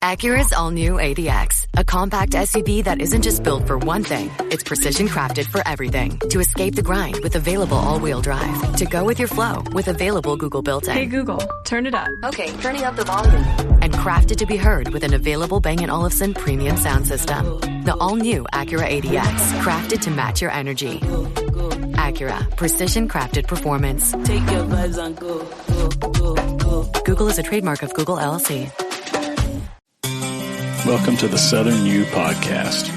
Acura's all-new ADX, a compact SUV that isn't just built for one thing, it's precision crafted for everything. To escape the grind with available all-wheel drive. To go with your flow with available Google built-in. Hey Google, turn it up. Okay, turning up the volume. And crafted to be heard with an available Bang & Olufsen premium sound system. The all-new Acura ADX, crafted to match your energy. Acura, precision crafted performance. Take your vibes and go. Google is a trademark of Google LLC. Welcome to the Southern U Podcast,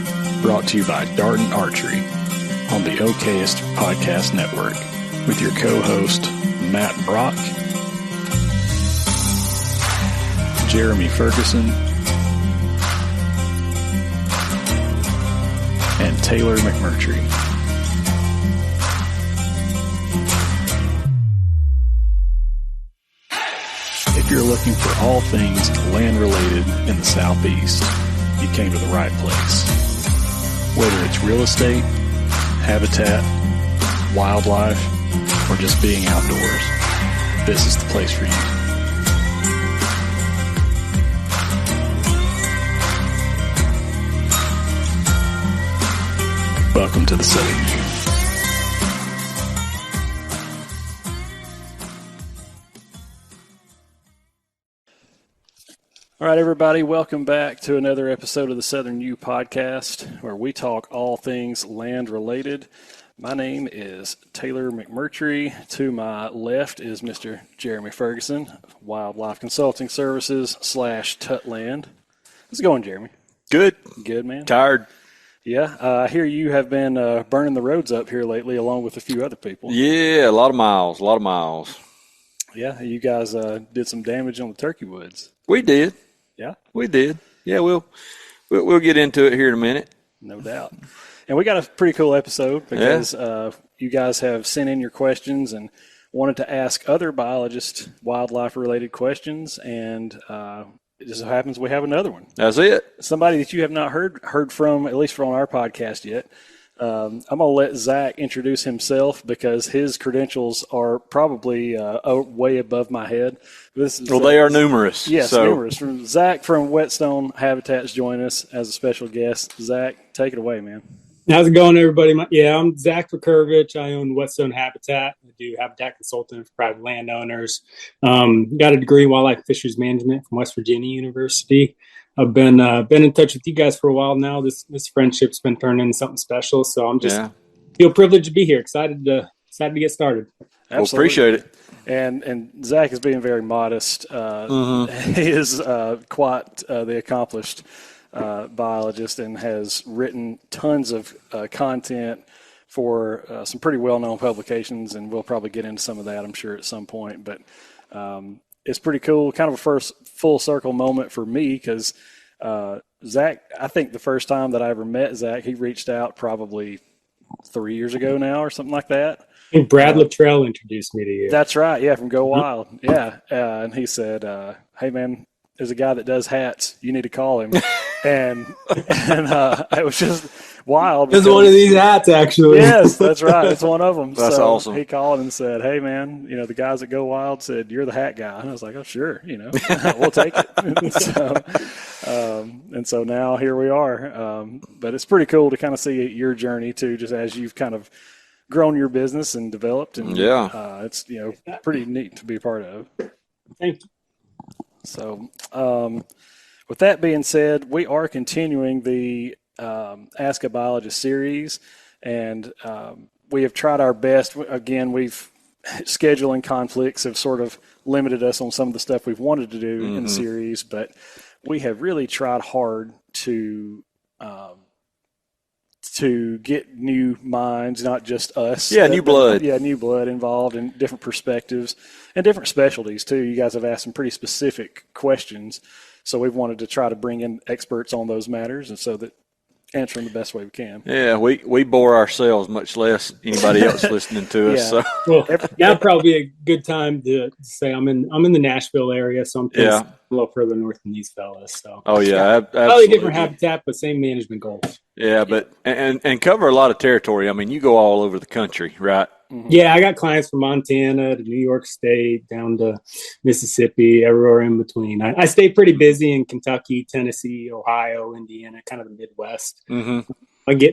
brought to you by Darton Archery on the Okayest Podcast Network, with your co-host, Matt Brock, Jeremy Ferguson, and Taylor McMurtry. If you're looking for all things land-related in the Southeast, you came to the right place. Whether it's real estate, habitat, wildlife, or just being outdoors, this is the place for you. Welcome to the Southern U. All right, everybody, welcome back to another episode of the Southern U Podcast, where we talk all things land-related. My name is Taylor McMurtry. To my left is Mr. Jeremy Ferguson, Wildlife Consulting Services / Tutland. How's it going, Jeremy? Good. Good, man. Tired. Yeah, I hear you have been burning the roads up here lately, along with a few other people. Yeah, a lot of miles. Yeah, you guys did some damage on the turkey woods. We did. Yeah? We did. Yeah, we'll get into it here in a minute. No doubt. And we got a pretty cool episode because you guys have sent in your questions and wanted to ask other biologists wildlife-related questions, and it just so happens we have another one. That's it. Somebody that you have not heard from, at least from our podcast yet. I'm going to let Zack introduce himself because his credentials are probably way above my head. They are numerous. Yes, numerous. Zack from Whetstone Habitats joined us as a special guest. Zack, take it away, man. How's it going, everybody? I'm Zack Vucurevich. I own Whetstone Habitat. I do habitat consulting for private landowners. Got a degree in wildlife and fisheries management from West Virginia University. I've been in touch with you guys for a while now. This friendship's been turning into something special. So I'm just feel privileged to be here. Excited to get started. Absolutely. Well, appreciate it. And Zack is being very modest. He is quite the accomplished biologist and has written tons of content for some pretty well-known publications, and we'll probably get into some of that, I'm sure, at some point. But it's pretty cool, kind of a first full circle moment for me because Zack, I think the first time that I ever met Zack, he reached out probably 3 years ago now or something like that. And Brad Luttrell introduced me to you. That's right, yeah, from Go Wild. Yeah, and he said, hey, man, there's a guy that does hats. You need to call him. and it was just wild. It's one of these hats, actually. Yes, that's right. It's one of them. That's so awesome. He called and said, hey, man, the guys at Go Wild said, you're the hat guy. And I was like, oh, sure, we'll take it. And so now here we are. But it's pretty cool to kind of see your journey, too, just as you've kind of grown your business and developed. And it's, pretty neat to be a part of. Thank you. So with that being said, we are continuing the Ask a Biologist series, and we have tried our best. Again, scheduling conflicts have sort of limited us on some of the stuff we've wanted to do in the series, but we have really tried hard to get new minds, not just us. Yeah, new blood. New blood involved in different perspectives and different specialties, too. You guys have asked some pretty specific questions, so we've wanted to try to bring in experts on those matters and so that answer them the best way we can. Yeah, we bore ourselves, much less anybody else listening to us. So. Well, that'd probably be a good time to say I'm in the Nashville area, so I'm a little further north than these fellas. So, Oh yeah, slightly absolutely. different habitat, but same management goals. Yeah, but and cover a lot of territory. I mean, you go all over the country, right? Mm-hmm. Yeah, I got clients from Montana to New York State down to Mississippi, everywhere in between. I stay pretty busy in Kentucky, Tennessee, Ohio, Indiana, kind of the Midwest. Mm-hmm.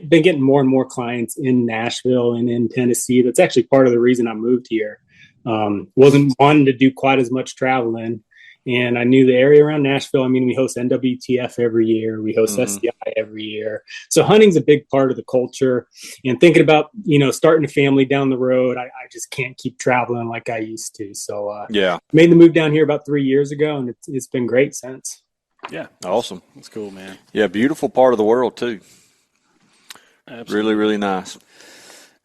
Been getting more and more clients in Nashville and in Tennessee. That's actually part of the reason I moved here. Wasn't wanting to do quite as much traveling, and I knew the area around Nashville. I mean, we host NWTF every year. We host SCI every year. So hunting's a big part of the culture. And thinking about, starting a family down the road, I just can't keep traveling like I used to. So made the move down here about 3 years ago, and it's been great since. Yeah. Awesome. That's cool, man. Yeah, beautiful part of the world too. Absolutely. Really, really nice.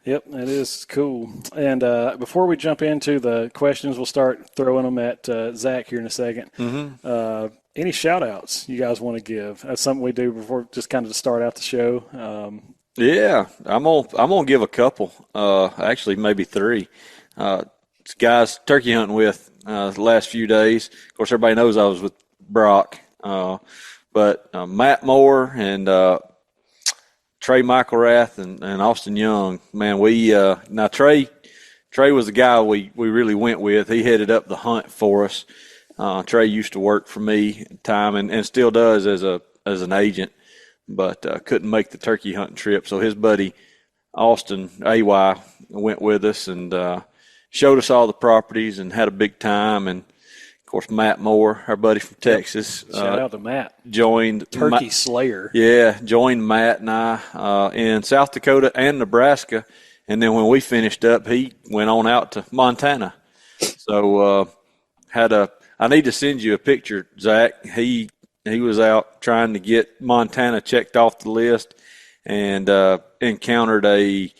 Yep, it is cool. And before we jump into the questions, we'll start throwing them at Zack here in a second. Mm-hmm. Any shout-outs you guys want to give? That's something we do before, just kind of to start out the show. Yeah, I'm gonna give a couple. Actually, maybe three. Guys, turkey hunting with the last few days. Of course, everybody knows I was with Brock, but Matt Moore and Trey McElrath and Austin Young, man, now Trey was the guy we really went with. He headed up the hunt for us. Trey used to work for me at the time and still does as an agent, but couldn't make the turkey hunting trip. So his buddy Austin AY went with us and showed us all the properties and had a big time. And of course, Matt Moore, our buddy from Texas. Shout out to Matt. Joined Turkey Slayer. Yeah, joined Matt and I in South Dakota and Nebraska. And then when we finished up, he went on out to Montana. So I need to send you a picture, Zach. He was out trying to get Montana checked off the list and encountered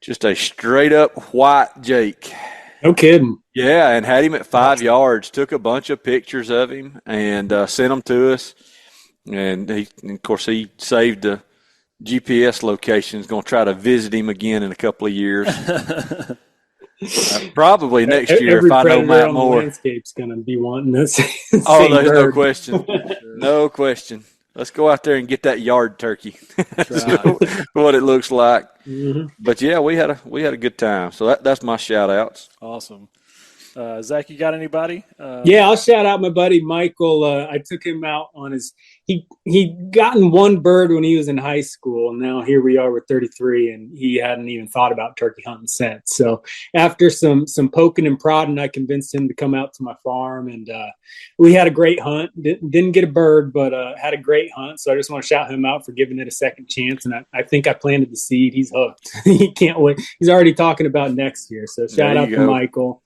just a straight up white Jake. No kidding. Yeah, and had him at 5 yards. Took a bunch of pictures of him and sent them to us. And of course, he saved the GPS location. He's going to try to visit him again in a couple of years. Probably next year if I know Matt Moore. The landscape's going to be wanting this. Oh, there's no question. No question. Let's go out there and get that yard turkey. That's what it looks like. Mm-hmm. But yeah, we had a good time. So that's my shout outs. Awesome. Zach, you got anybody? Yeah, I'll shout out my buddy Michael. I took him out on he gotten one bird when he was in high school, and now here we are with 33, and he hadn't even thought about turkey hunting since. So after some poking and prodding, I convinced him to come out to my farm, and we had a great hunt. Didn't get a bird, but had a great hunt. So I just want to shout him out for giving it a second chance, and I think I planted the seed. He's hooked. He can't wait. He's already talking about next year. So shout out to Michael.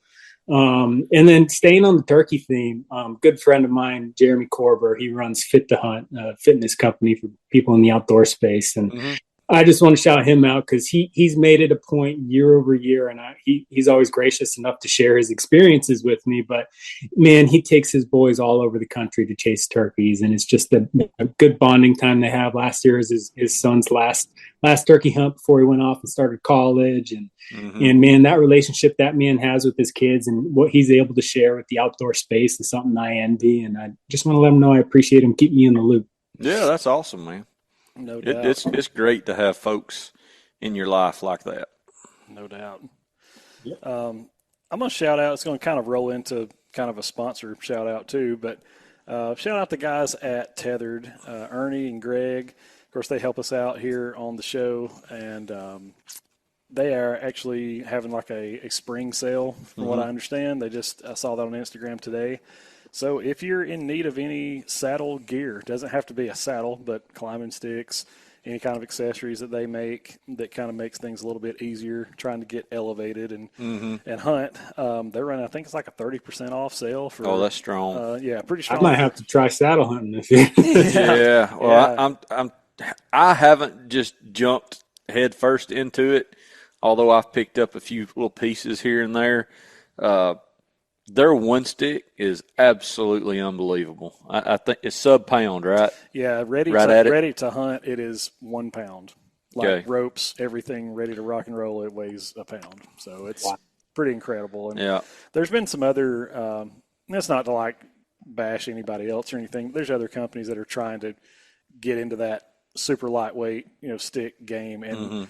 And then staying on the turkey theme, good friend of mine, Jeremy Korber, he runs Fit to Hunt, a fitness company for people in the outdoor space. And I just want to shout him out because he's made it a point year over year, and he's always gracious enough to share his experiences with me. But man, he takes his boys all over the country to chase turkeys, and it's just a good bonding time they have. Last year is his son's last turkey hunt before he went off and started college, and man, that relationship that man has with his kids and what he's able to share with the outdoor space is something I envy, and I just want to let him know I appreciate him. Keep me in the loop. Yeah, that's awesome, man. No doubt. It's great to have folks in your life like that. No doubt. Yep. I'm going to shout out. It's going to kind of roll into kind of a sponsor shout out too, but shout out the guys at Tethered, Ernie and Greg. Of course, they help us out here on the show, and they are actually having like a spring sale from what I understand. I saw that on Instagram today. So if you're in need of any saddle gear, doesn't have to be a saddle, but climbing sticks, any kind of accessories that they make that kind of makes things a little bit easier trying to get elevated and hunt, they're running, I think it's like a 30% off sale. That's strong. Yeah, pretty strong. I might have to try saddle hunting this year. Yeah. Well, I haven't just jumped head first into it, although I've picked up a few little pieces here and there. Their one stick is absolutely unbelievable. I think it's sub-pound, right? Yeah, ready to hunt, it is 1 pound. Ropes, everything ready to rock and roll, it weighs a pound. So it's pretty incredible. And there's been some other it's not to like bash anybody else or anything. There's other companies that are trying to get into that super lightweight, stick game. And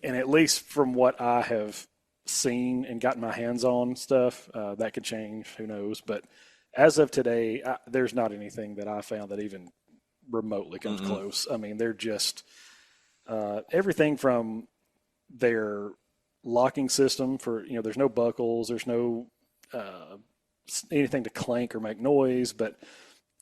and at least from what I have seen and gotten my hands on stuff, that could change. Who knows? But as of today, there's not anything that I found that even remotely comes close. I mean, they're just everything from their locking system for, there's no buckles, there's no anything to clank or make noise, but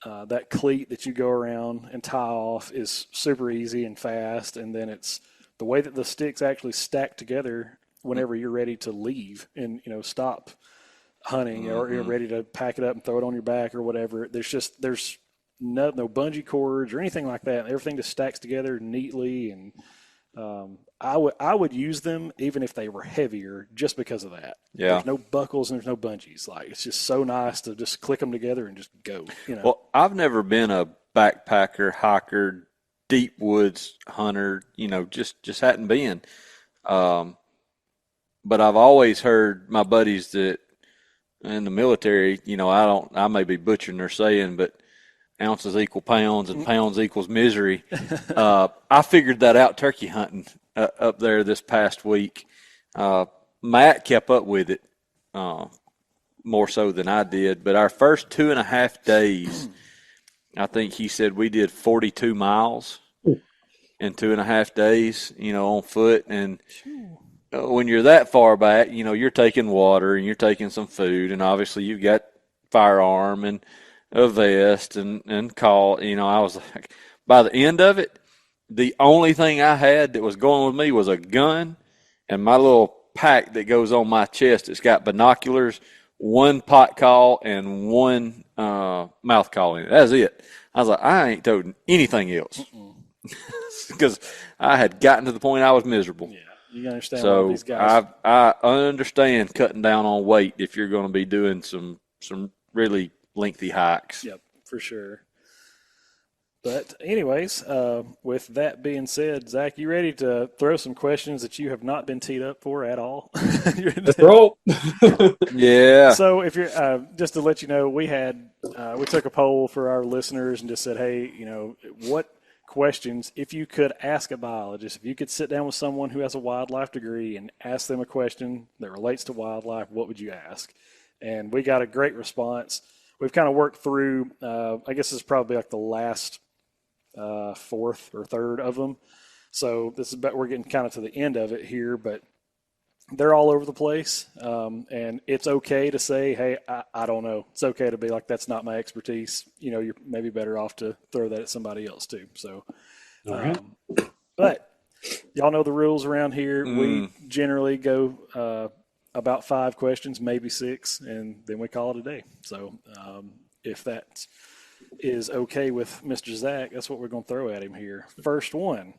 that cleat that you go around and tie off is super easy and fast. And then it's the way that the sticks actually stack together whenever you're ready to leave and, stop hunting or you're ready to pack it up and throw it on your back or whatever. There's no bungee cords or anything like that. Everything just stacks together neatly. And I would use them even if they were heavier just because of that. Yeah. There's no buckles and there's no bungees. Like, it's just so nice to just click them together and just go, Well, I've never been a backpacker, hiker, deep woods hunter, just hadn't been. But I've always heard my buddies that in the military, I may be butchering their saying, but ounces equal pounds and pounds equals misery. I figured that out turkey hunting up there this past week. Matt kept up with it more so than I did, but our first 2.5 days, I think he said we did 42 miles in 2.5 days, on foot. And when you're that far back, you're taking water and you're taking some food, and obviously you've got firearm and a vest and call. I was like, by the end of it, the only thing I had that was going with me was a gun and my little pack that goes on my chest. It's got binoculars, one pot call, and one mouth call in it. That's it. I was like, I ain't toting anything else because I had gotten to the point I was miserable. Yeah, you understand. So all these guys. I understand cutting down on weight if you're going to be doing some really lengthy hikes. Yep, for sure. But anyways, with that being said, Zach, you ready to throw some questions that you have not been teed up for at all? Let's roll. Yeah. So if you're just to let you know, we took a poll for our listeners and just said, hey, what questions, if you could ask a biologist, if you could sit down with someone who has a wildlife degree and ask them a question that relates to wildlife, what would you ask? And we got a great response. We've kind of worked through, I guess this is probably like the last fourth or third of them. So we're getting kind of to the end of it here, but they're all over the place. And it's okay to say, hey, I don't know. It's okay to be like, that's not my expertise. You're maybe better off to throw that at somebody else too. So, all right. But y'all know the rules around here. We generally go about 5 questions, maybe 6, and then we call it a day. So if that is okay with Mr. Zack, that's what we're going to throw at him here. First one.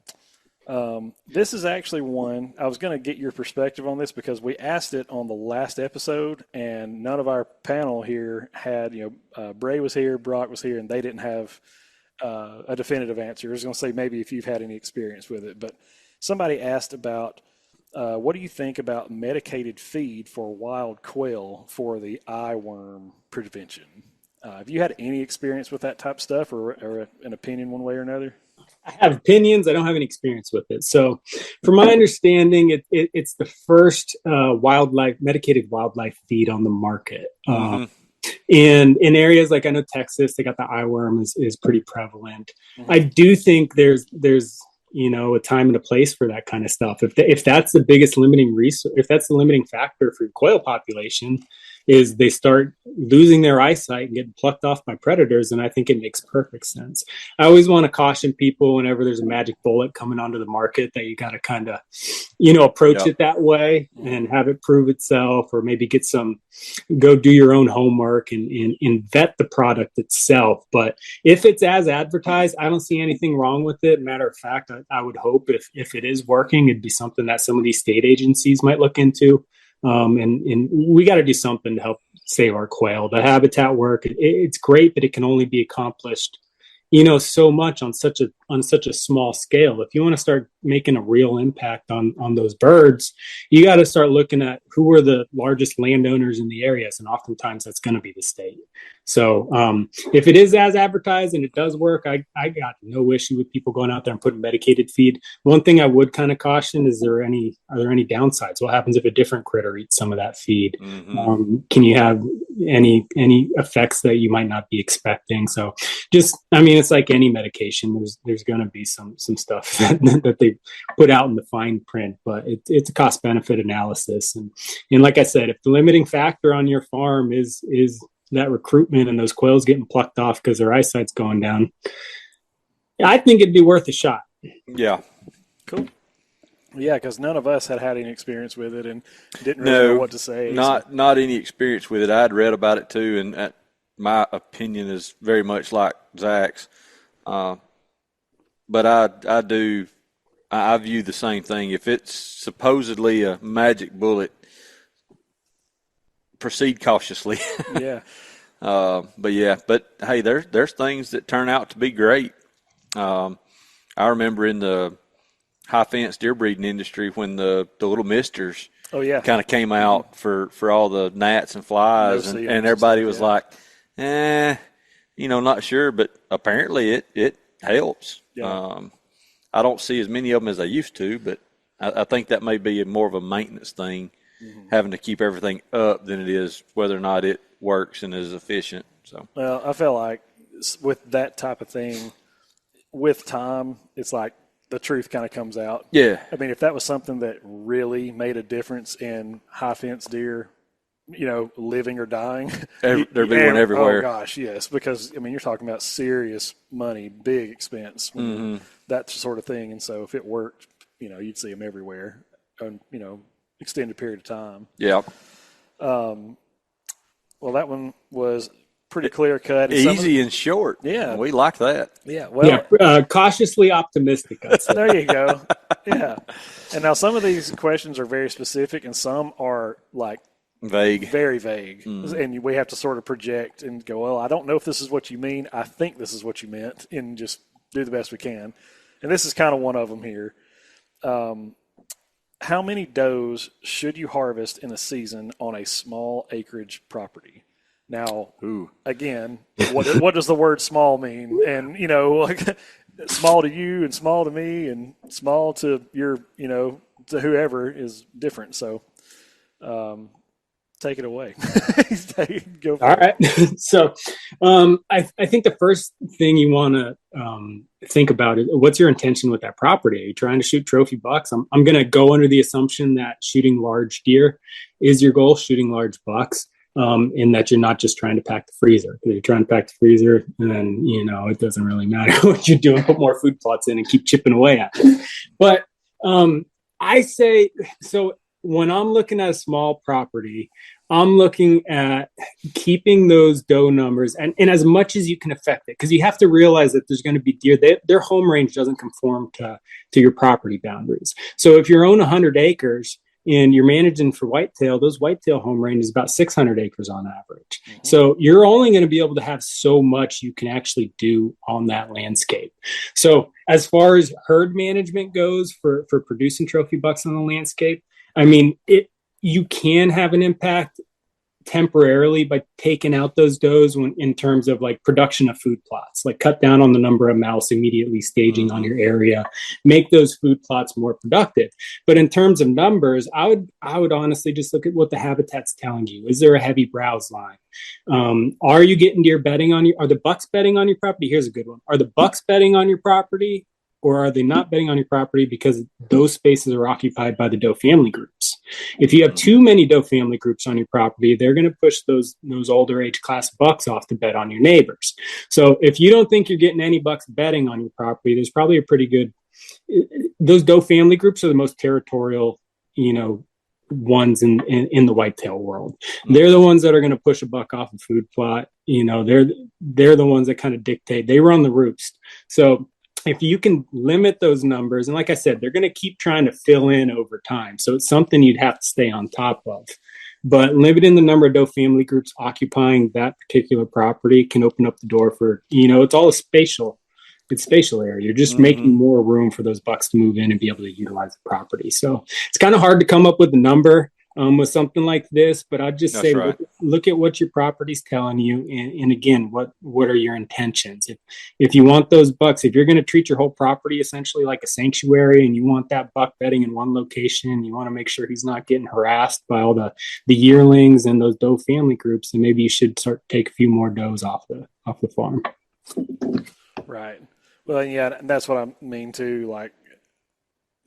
This is actually one, I was going to get your perspective on this because we asked it on the last episode, and none of our panel here had, Bray was here, Brock was here, and they didn't have a definitive answer. I was going to say maybe if you've had any experience with it, but somebody asked about what do you think about medicated feed for wild quail for the eyeworm prevention? Have you had any experience with that type of stuff or an opinion one way or another? I have opinions. I don't have any experience with it. So from my understanding, it's the first medicated wildlife feed on the market. And in areas like I know Texas, they got the eyeworm is pretty prevalent. I do think there's a time and a place for that kind of stuff. If that's the biggest limiting resource, if that's the limiting factor for your quail population, is they start losing their eyesight and getting plucked off by predators, and I think it makes perfect sense. I always want to caution people whenever there's a magic bullet coming onto the market that you got to kind of, approach it that way and have it prove itself, or maybe go do your own homework and vet the product itself. But if it's as advertised, I don't see anything wrong with it. Matter of fact, I would hope if it is working, it'd be something that some of these state agencies might look into. And we got to do something to help save our quail. The habitat work, it's great, but it can only be accomplished, so much on such a small scale. If you want to start making a real impact on those birds, you got to start looking at who are the largest landowners in the areas, and oftentimes that's going to be the state. So if it is as advertised and it does work, I got no issue with people going out there and putting medicated feed. One thing I would kind of caution is, are there any downsides? What happens if a different critter eats some of that feed? Can you have any effects that you might not be expecting? So it's like any medication. There's going to be some stuff that they put out in the fine print, but it's a cost benefit analysis. And like I said, if the limiting factor on your farm is that recruitment and those quails getting plucked off because their eyesight's going down, I think it'd be worth a shot. Yeah. Cool. Yeah, because none of us had any experience with it and didn't really know what to say. Not any experience with it. I'd read about it too, and my opinion is very much like Zach's. But I view the same thing. If it's supposedly a magic bullet, proceed cautiously. Yeah. But hey, there's things that turn out to be great. I remember in the high fence deer breeding industry when the little misters kind of came out for all the gnats and flies, and everybody was like, not sure, but apparently it helps. Yeah. I don't see as many of them as I used to, but I think that may be more of a maintenance thing, having to keep everything up, than it is whether or not it works and is efficient. So, well, I feel like with that type of thing, with time, it's like the truth kind of comes out. Yeah. I mean, if that was something that really made a difference in high fence deer, living or dying, there'd be one everywhere. Oh gosh, yes, because you're talking about serious money, big expense, that sort of thing. And so if it worked, you'd see them everywhere, on extended period of time. Yeah. Well, that one was pretty clear cut, easy and short. Yeah, we like that. Yeah, well, cautiously optimistic. There you go. Yeah, and now some of these questions are very specific, and some are like vague, very vague, and we have to sort of project and go, well, I don't know if this is what you mean. I think this is what you meant, and just do the best we can. And this is kind of one of them here. How many does should you harvest in a season on a small acreage property? Now, again, what does the word small mean? And, like small to you and small to me and small to your, to whoever is different. So take it away. Go for All it. right. So I think the first thing you want to think about is, what's your intention with that property? Are you trying to shoot trophy bucks? I'm going to go under the assumption that shooting large deer is your goal, shooting large bucks. In that you're not just trying to pack the freezer. You're trying to pack the freezer, and then it doesn't really matter what you're doing. Put more food plots in and keep chipping away at it. But I say, so when I'm looking at a small property, I'm looking at keeping those doe numbers and as much as you can affect it, because you have to realize that there's going to be deer. Their home range doesn't conform to your property boundaries. So if you own 100 acres. And you're managing for whitetail, those whitetail home range is about 600 acres on average. So you're only going to be able to have so much you can actually do on that landscape. So as far as herd management goes for producing trophy bucks on the landscape, you can have an impact temporarily by taking out those does in terms of like production of food plots, like cut down on the number of mouse immediately staging on your area, make those food plots more productive. But in terms of numbers, I would honestly just look at what the habitat's telling you. Is there a heavy browse line? Are you getting deer bedding are the bucks bedding on your property? Here's a good one. Are the bucks bedding on your property? Or are they not bedding on your property because those spaces are occupied by the doe family groups? If you have too many doe family groups on your property, they're going to push those older age class bucks off to bed on your neighbors. So if you don't think you're getting any bucks bedding on your property, there's probably a pretty good. Those doe family groups are the most territorial, ones in the whitetail world. They're the ones that are going to push a buck off a food plot. They're the ones that kind of dictate. They run the roost. So if you can limit those numbers, and like I said, they're going to keep trying to fill in over time. So it's something you'd have to stay on top of. But limiting the number of doe family groups occupying that particular property can open up the door for, it's all spatial area. You're just making more room for those bucks to move in and be able to utilize the property. So it's kind of hard to come up with a number. with something like this, but I'd just That's say right. look at what your property's telling you, and again, what are your intentions? If you want those bucks, if you're going to treat your whole property essentially like a sanctuary, and you want that buck bedding in one location, and you want to make sure he's not getting harassed by all the yearlings and those doe family groups, then maybe you should start to take a few more does off the farm. Right. Well, yeah, that's what I mean too. Like,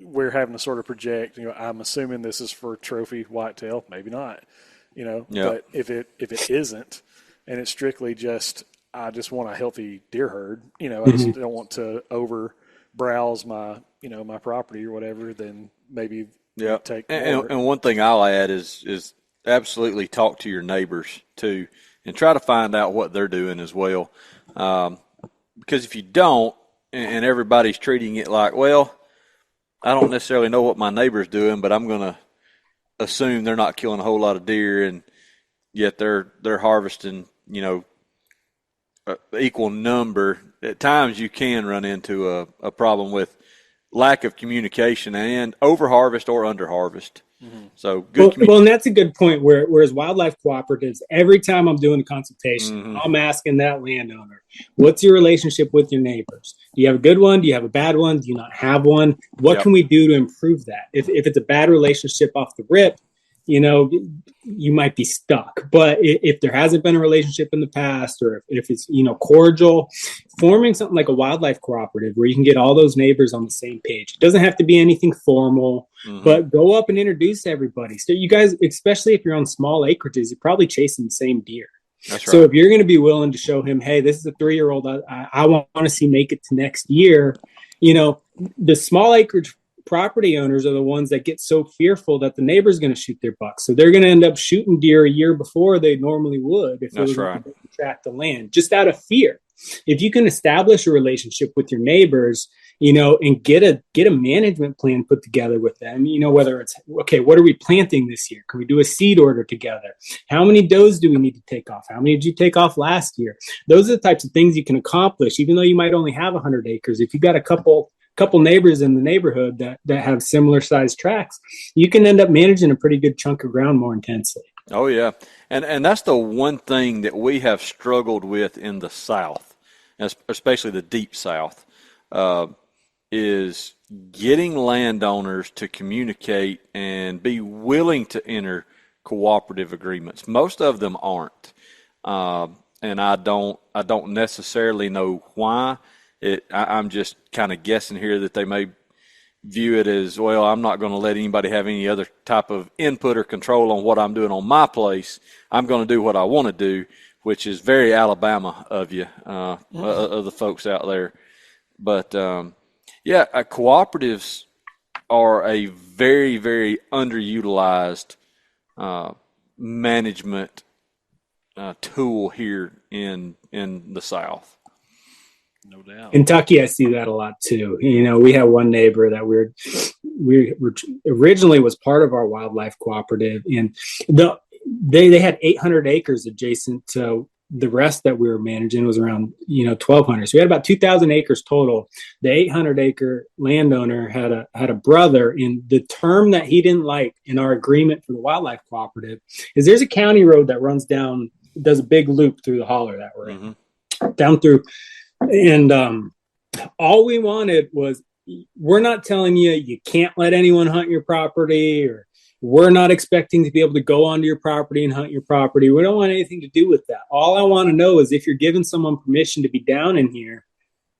we're having to sort of project, I'm assuming this is for trophy whitetail, maybe not, but if it isn't, and it's strictly just, I just want a healthy deer herd, I just don't want to over browse my, my property or whatever, then maybe take more. And one thing I'll add is absolutely talk to your neighbors too, and try to find out what they're doing as well. Because if you don't, and everybody's treating it like, well, I don't necessarily know what my neighbor's doing, but I'm going to assume they're not killing a whole lot of deer, and yet they're harvesting, equal number. At times you can run into a problem with lack of communication and over harvest or under harvest. Mm-hmm. So good. Well, and that's a good point. Whereas wildlife cooperatives, every time I'm doing a consultation, I'm asking that landowner, what's your relationship with your neighbors? Do you have a good one? Do you have a bad one? Do you not have one? What can we do to improve that? If it's a bad relationship off the rip, you might be stuck. But if there hasn't been a relationship in the past, or if it's, cordial, forming something like a wildlife cooperative where you can get all those neighbors on the same page. It doesn't have to be anything formal, but go up and introduce everybody. So you guys, especially if you're on small acreages, you're probably chasing the same deer. That's right. So if you're going to be willing to show him, hey, this is a 3-year-old I want to see make it to next year, the small acreage property owners are the ones that get so fearful that the neighbor's going to shoot their bucks. So they're going to end up shooting deer a year before they normally would if they were going to track the land, just out of fear. If you can establish a relationship with your neighbors, and get a management plan put together with them, whether it's, okay, what are we planting this year? Can we do a seed order together? How many does do we need to take off? How many did you take off last year? Those are the types of things you can accomplish, even though you might only have 100 acres. If you got a couple neighbors in the neighborhood that have similar sized tracts, you can end up managing a pretty good chunk of ground more intensely. Oh yeah. And that's the one thing that we have struggled with in the South, especially the deep South, is getting landowners to communicate and be willing to enter cooperative agreements. Most of them aren't. And I don't necessarily know why. I'm just kind of guessing here that they may view it as, well, I'm not going to let anybody have any other type of input or control on what I'm doing on my place. I'm going to do what I want to do, which is very Alabama of you, of the folks out there. But, cooperatives are a very, very underutilized management tool here in the South. No doubt. Kentucky, I see that a lot too. We have one neighbor that we originally was part of our wildlife cooperative, and they had 800 acres adjacent to the rest that we were managing was around 1,200. So we had about 2,000 acres total. The 800-acre landowner had a brother, and the term that he didn't like in our agreement for the wildlife cooperative is there's a county road that runs down, does a big loop through the holler that we're in, down through. And all we wanted was, we're not telling you can't let anyone hunt your property, or we're not expecting to be able to go onto your property and hunt your property. We don't want anything to do with that. All I want to know is if you're giving someone permission to be down in here,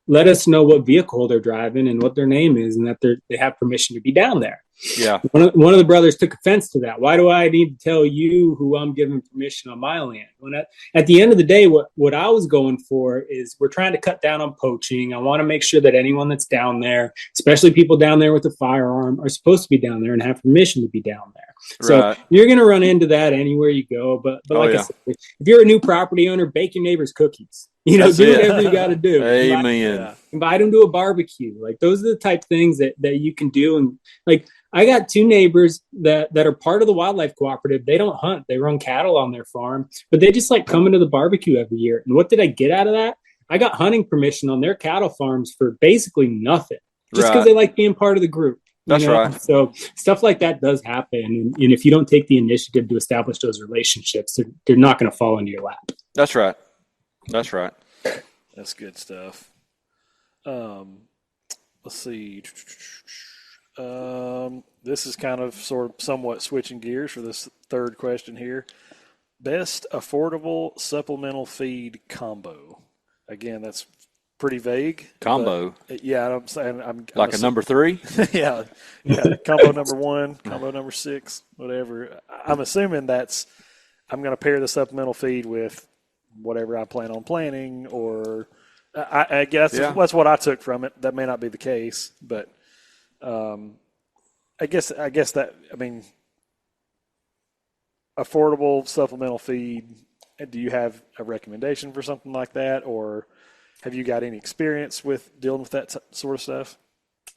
let us know what vehicle they're driving and what their name is, and that they have permission to be down there. Yeah. One of the brothers took offense to that. Why do I need to tell you who I'm giving permission on my land? When at the end of the day, what I was going for is, we're trying to cut down on poaching. I want to make sure that anyone that's down there, especially people down there with a firearm, are supposed to be down there and have permission to be down there. So you're going to run into that anywhere you go. But I said, if you're a new property owner, bake your neighbors cookies. Do whatever you got to do. Amen. Invite them to a barbecue. Like, those are the type of things that you can do. And like, I got 2 neighbors that are part of the wildlife cooperative. They don't hunt. They run cattle on their farm, but they just like coming to the barbecue every year. And what did I get out of that? I got hunting permission on their cattle farms for basically nothing, just because they like being part of the group. That's right. So stuff like that does happen. And if you don't take the initiative to establish those relationships, they're not going to fall into your lap. That's right. That's right. That's good stuff. Let's see. This is kind of somewhat switching gears for this third question here. Best affordable supplemental feed combo. Again, that's pretty vague. Combo. Yeah, I'm saying I'm like a number 3. yeah. Combo number 1, combo number 6, whatever. I'm assuming I'm going to pair the supplemental feed with whatever I plan on planning, or I guess that's what I took from it. That may not be the case, but I guess that, I mean, affordable supplemental feed. Do you have a recommendation for something like that, or have you got any experience with dealing with that sort of stuff?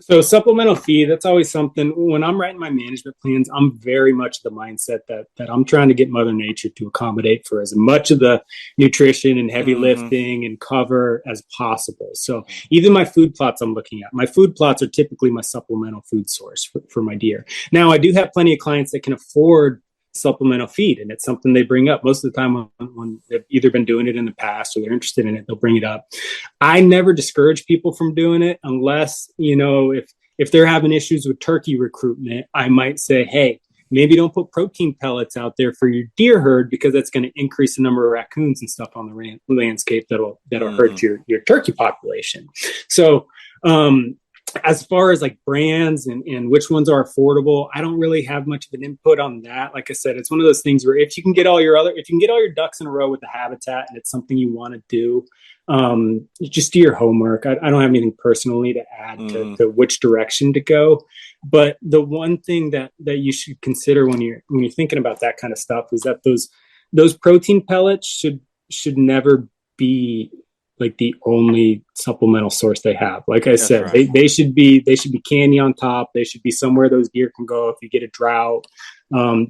So supplemental feed, that's always something. When I'm writing my management plans, I'm very much the mindset that I'm trying to get Mother Nature to accommodate for as much of the nutrition and heavy lifting and cover as possible. So even my food plots I'm looking at, my food plots are typically my supplemental food source for my deer. Now, I do have plenty of clients that can afford supplemental feed, and it's something they bring up most of the time when they've either been doing it in the past or they're interested in it. They'll bring it up. I never discourage people from doing it unless, if they're having issues with turkey recruitment, I might say, hey, maybe don't put protein pellets out there for your deer herd, because that's going to increase the number of raccoons and stuff on the landscape that'll hurt your turkey population. So as far as like brands and which ones are affordable, I don't really have much of an input on that. Like I said, it's one of those things where if you can get all your ducks in a row with the habitat and it's something you want to do, just do your homework. I don't have anything personally to add to which direction to go. But the one thing that you should consider when you're thinking about that kind of stuff is that those protein pellets should never be like the only supplemental source they have. Like I said, right. they should be candy on top. They should be somewhere those deer can go if you get a drought.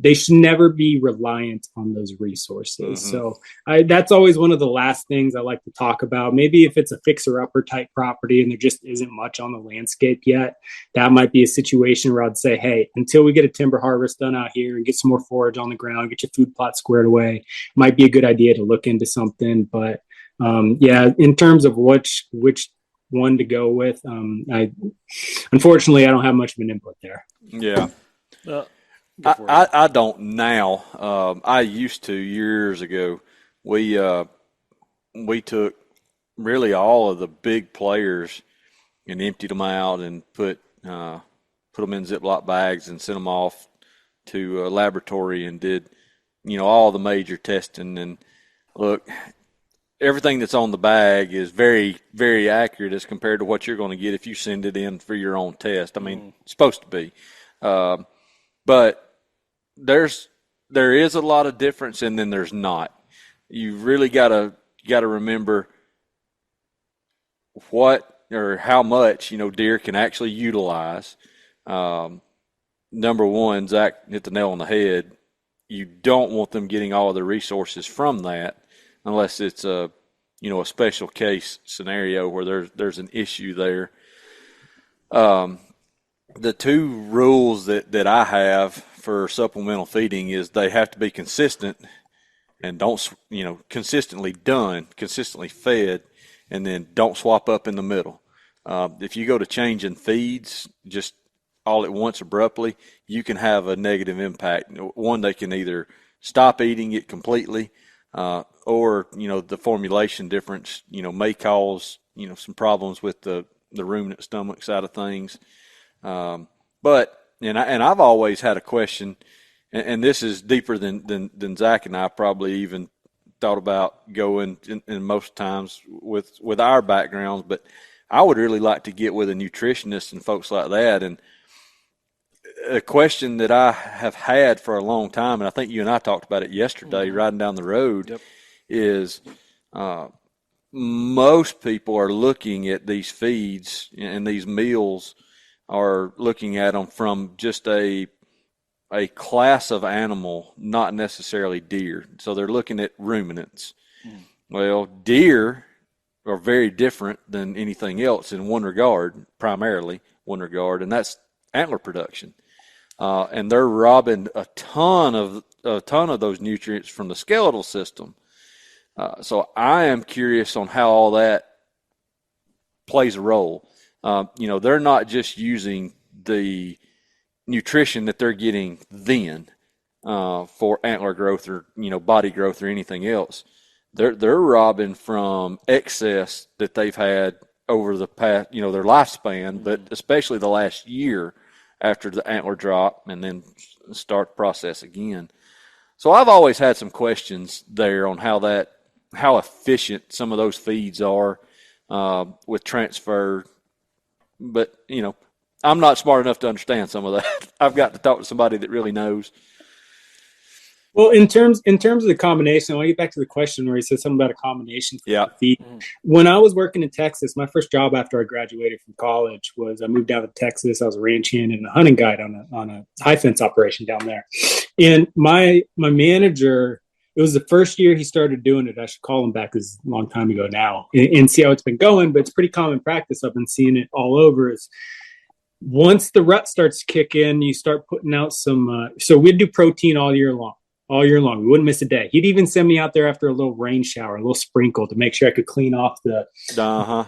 They should never be reliant on those resources. So that's always one of the last things I like to talk about. Maybe if it's a fixer-upper type property and there just isn't much on the landscape yet, that might be a situation where I'd say, hey, until we get a timber harvest done out here and get some more forage on the ground, get your food plot squared away, might be a good idea to look into something. But in terms of which one to go with, unfortunately I don't have much of an input there. Yeah. I don't now. I used to years ago. We took really all of the big players and emptied them out and put them in Ziploc bags and sent them off to a laboratory and did, all the major testing. And look, everything that's on the bag is very, very accurate as compared to what you're going to get if you send it in for your own test. I mean, it's supposed to be. But there is a lot of difference, and then there's not. You really got to remember what or how much deer can actually utilize. Number one, Zack hit the nail on the head. You don't want them getting all of the resources from that unless it's a special case scenario where there's an issue there. The two rules that I have for supplemental feeding is they have to be consistent and consistently done, consistently fed, and then don't swap up in the middle. If you go to changing feeds just all at once abruptly, you can have a negative impact. One, they can either stop eating it completely, or the formulation difference may cause some problems with the ruminant stomach side of things. But I've always had a question, and this is deeper than Zack and I probably even thought about going in most times with our backgrounds. But I would really like to get with a nutritionist and folks like that. And a question that I have had for a long time, and I think you and I talked about it yesterday riding down the road, is most people are looking at these feeds and these meals are looking at them from just a class of animal, not necessarily deer. So they're looking at ruminants. Well, deer are very different than anything else in one regard, primarily one regard, and that's antler production. And they're robbing a ton of those nutrients from the skeletal system. So I am curious on how all that plays a role. They're not just using the nutrition that they're getting then for antler growth or body growth or anything else. They're robbing from excess that they've had over the past, their lifespan, but especially the last year after the antler drop and then start the process again. So I've always had some questions there on how efficient some of those feeds are with transfer. But, I'm not smart enough to understand some of that. I've got to talk to somebody that really knows. Well, in terms of the combination, I want to get back to the question where he said something about a combination for feed. When I was working in Texas, my first job after I graduated from college was I moved down to Texas. I was a ranch hand and a hunting guide on a high fence operation down there. And my manager, it was the first year he started doing it. I should call him back, because it's a long time ago now, and see how it's been going. But it's pretty common practice. I've been seeing it all over. Is once the rut starts to kick in, you start putting out some. So we'd do protein all year long. All year long. We wouldn't miss a day. He'd even send me out there after a little rain shower, a little sprinkle, to make sure I could clean off the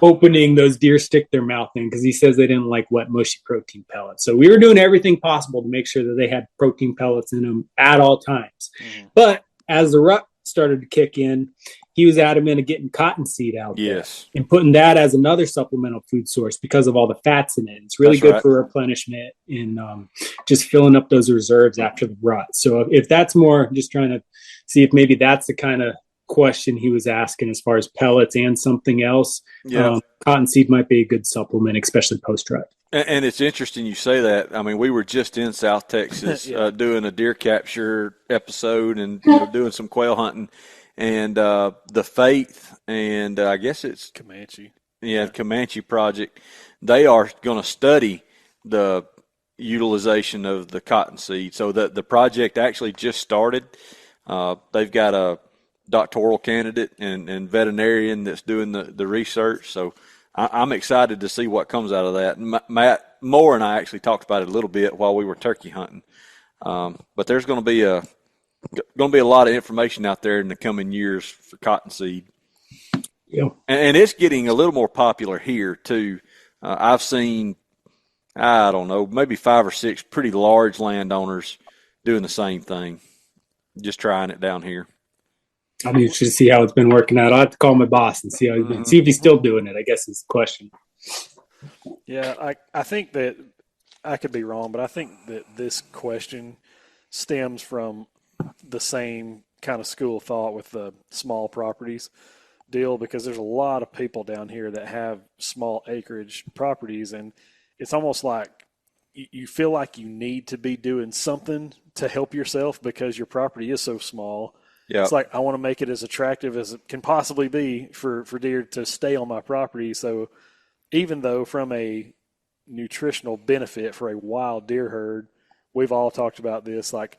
opening those deer stick their mouth in, because he says they didn't like wet, mushy protein pellets. So we were doing everything possible to make sure that they had protein pellets in them at all times. But as the rut started to kick in, he was adamant of getting cottonseed out there and putting that as another supplemental food source because of all the fats in it. It's really good for replenishment and just filling up those reserves after the rut. So if that's more, just trying to see if maybe that's the kind of question he was asking as far as pellets and something else. Cottonseed might be a good supplement, especially post-rut. And it's interesting you say that. I mean, we were just in South Texas doing a deer capture episode and doing some quail hunting. And the Faith and I guess it's Comanche. Comanche project, they are going to study the utilization of the cottonseed. So the project actually just started. They've got a doctoral candidate and veterinarian that's doing the research. So I'm excited to see what comes out of that. Matt Moore and I actually talked about it a little bit while we were turkey hunting. But there's going to be a lot of information out there in the coming years for cottonseed. Yeah. And it's getting a little more popular here too. I've seen, I don't know, maybe 5 or 6 pretty large landowners doing the same thing, just trying it down here. I'm interested to see how it's been working out. I'll have to call my boss and see how he's been, see if he's still doing it, I guess is the question. Yeah, I think that I could be wrong, but I think that this question stems from the same kind of school of thought with the small properties deal, because there's a lot of people down here that have small acreage properties, and it's almost like you feel like you need to be doing something to help yourself because your property is so small. Yeah. It's like, I want to make it as attractive as it can possibly be for deer to stay on my property. So even though from a nutritional benefit for a wild deer herd, we've all talked about this, like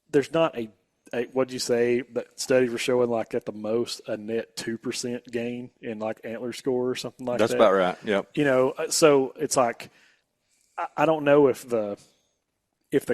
there's not a what'd you say, that studies were showing like at the most a net 2% gain in like antler score or something like that. That's about right. Yep. So it's like, I don't know if the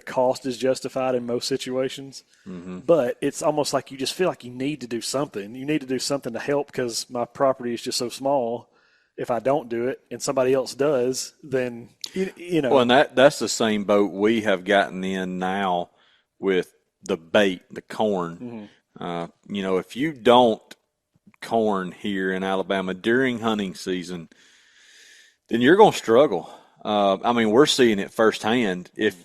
cost is justified in most situations, but it's almost like you just feel like you need to do something. You need to do something to help because my property is just so small. If I don't do it and somebody else does, then, Well, and that's the same boat we have gotten in now with the bait, the corn. If you don't corn here in Alabama during hunting season, then you're going to struggle. We're seeing it firsthand. If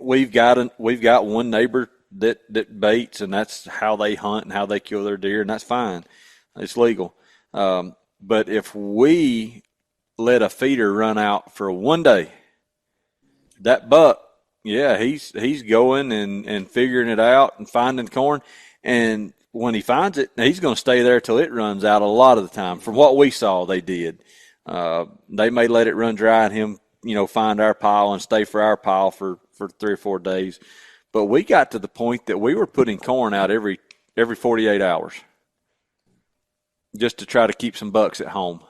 we've got one neighbor that baits, and that's how they hunt and how they kill their deer, and that's fine. It's legal. But if we let a feeder run out for one day, that buck, he's going and figuring it out and finding corn. And when he finds it, he's going to stay there till it runs out a lot of the time. From what we saw, they did. They may let it run dry and him, find our pile and stay for our pile for 3 or 4 days. But we got to the point that we were putting corn out every 48 hours just to try to keep some bucks at home.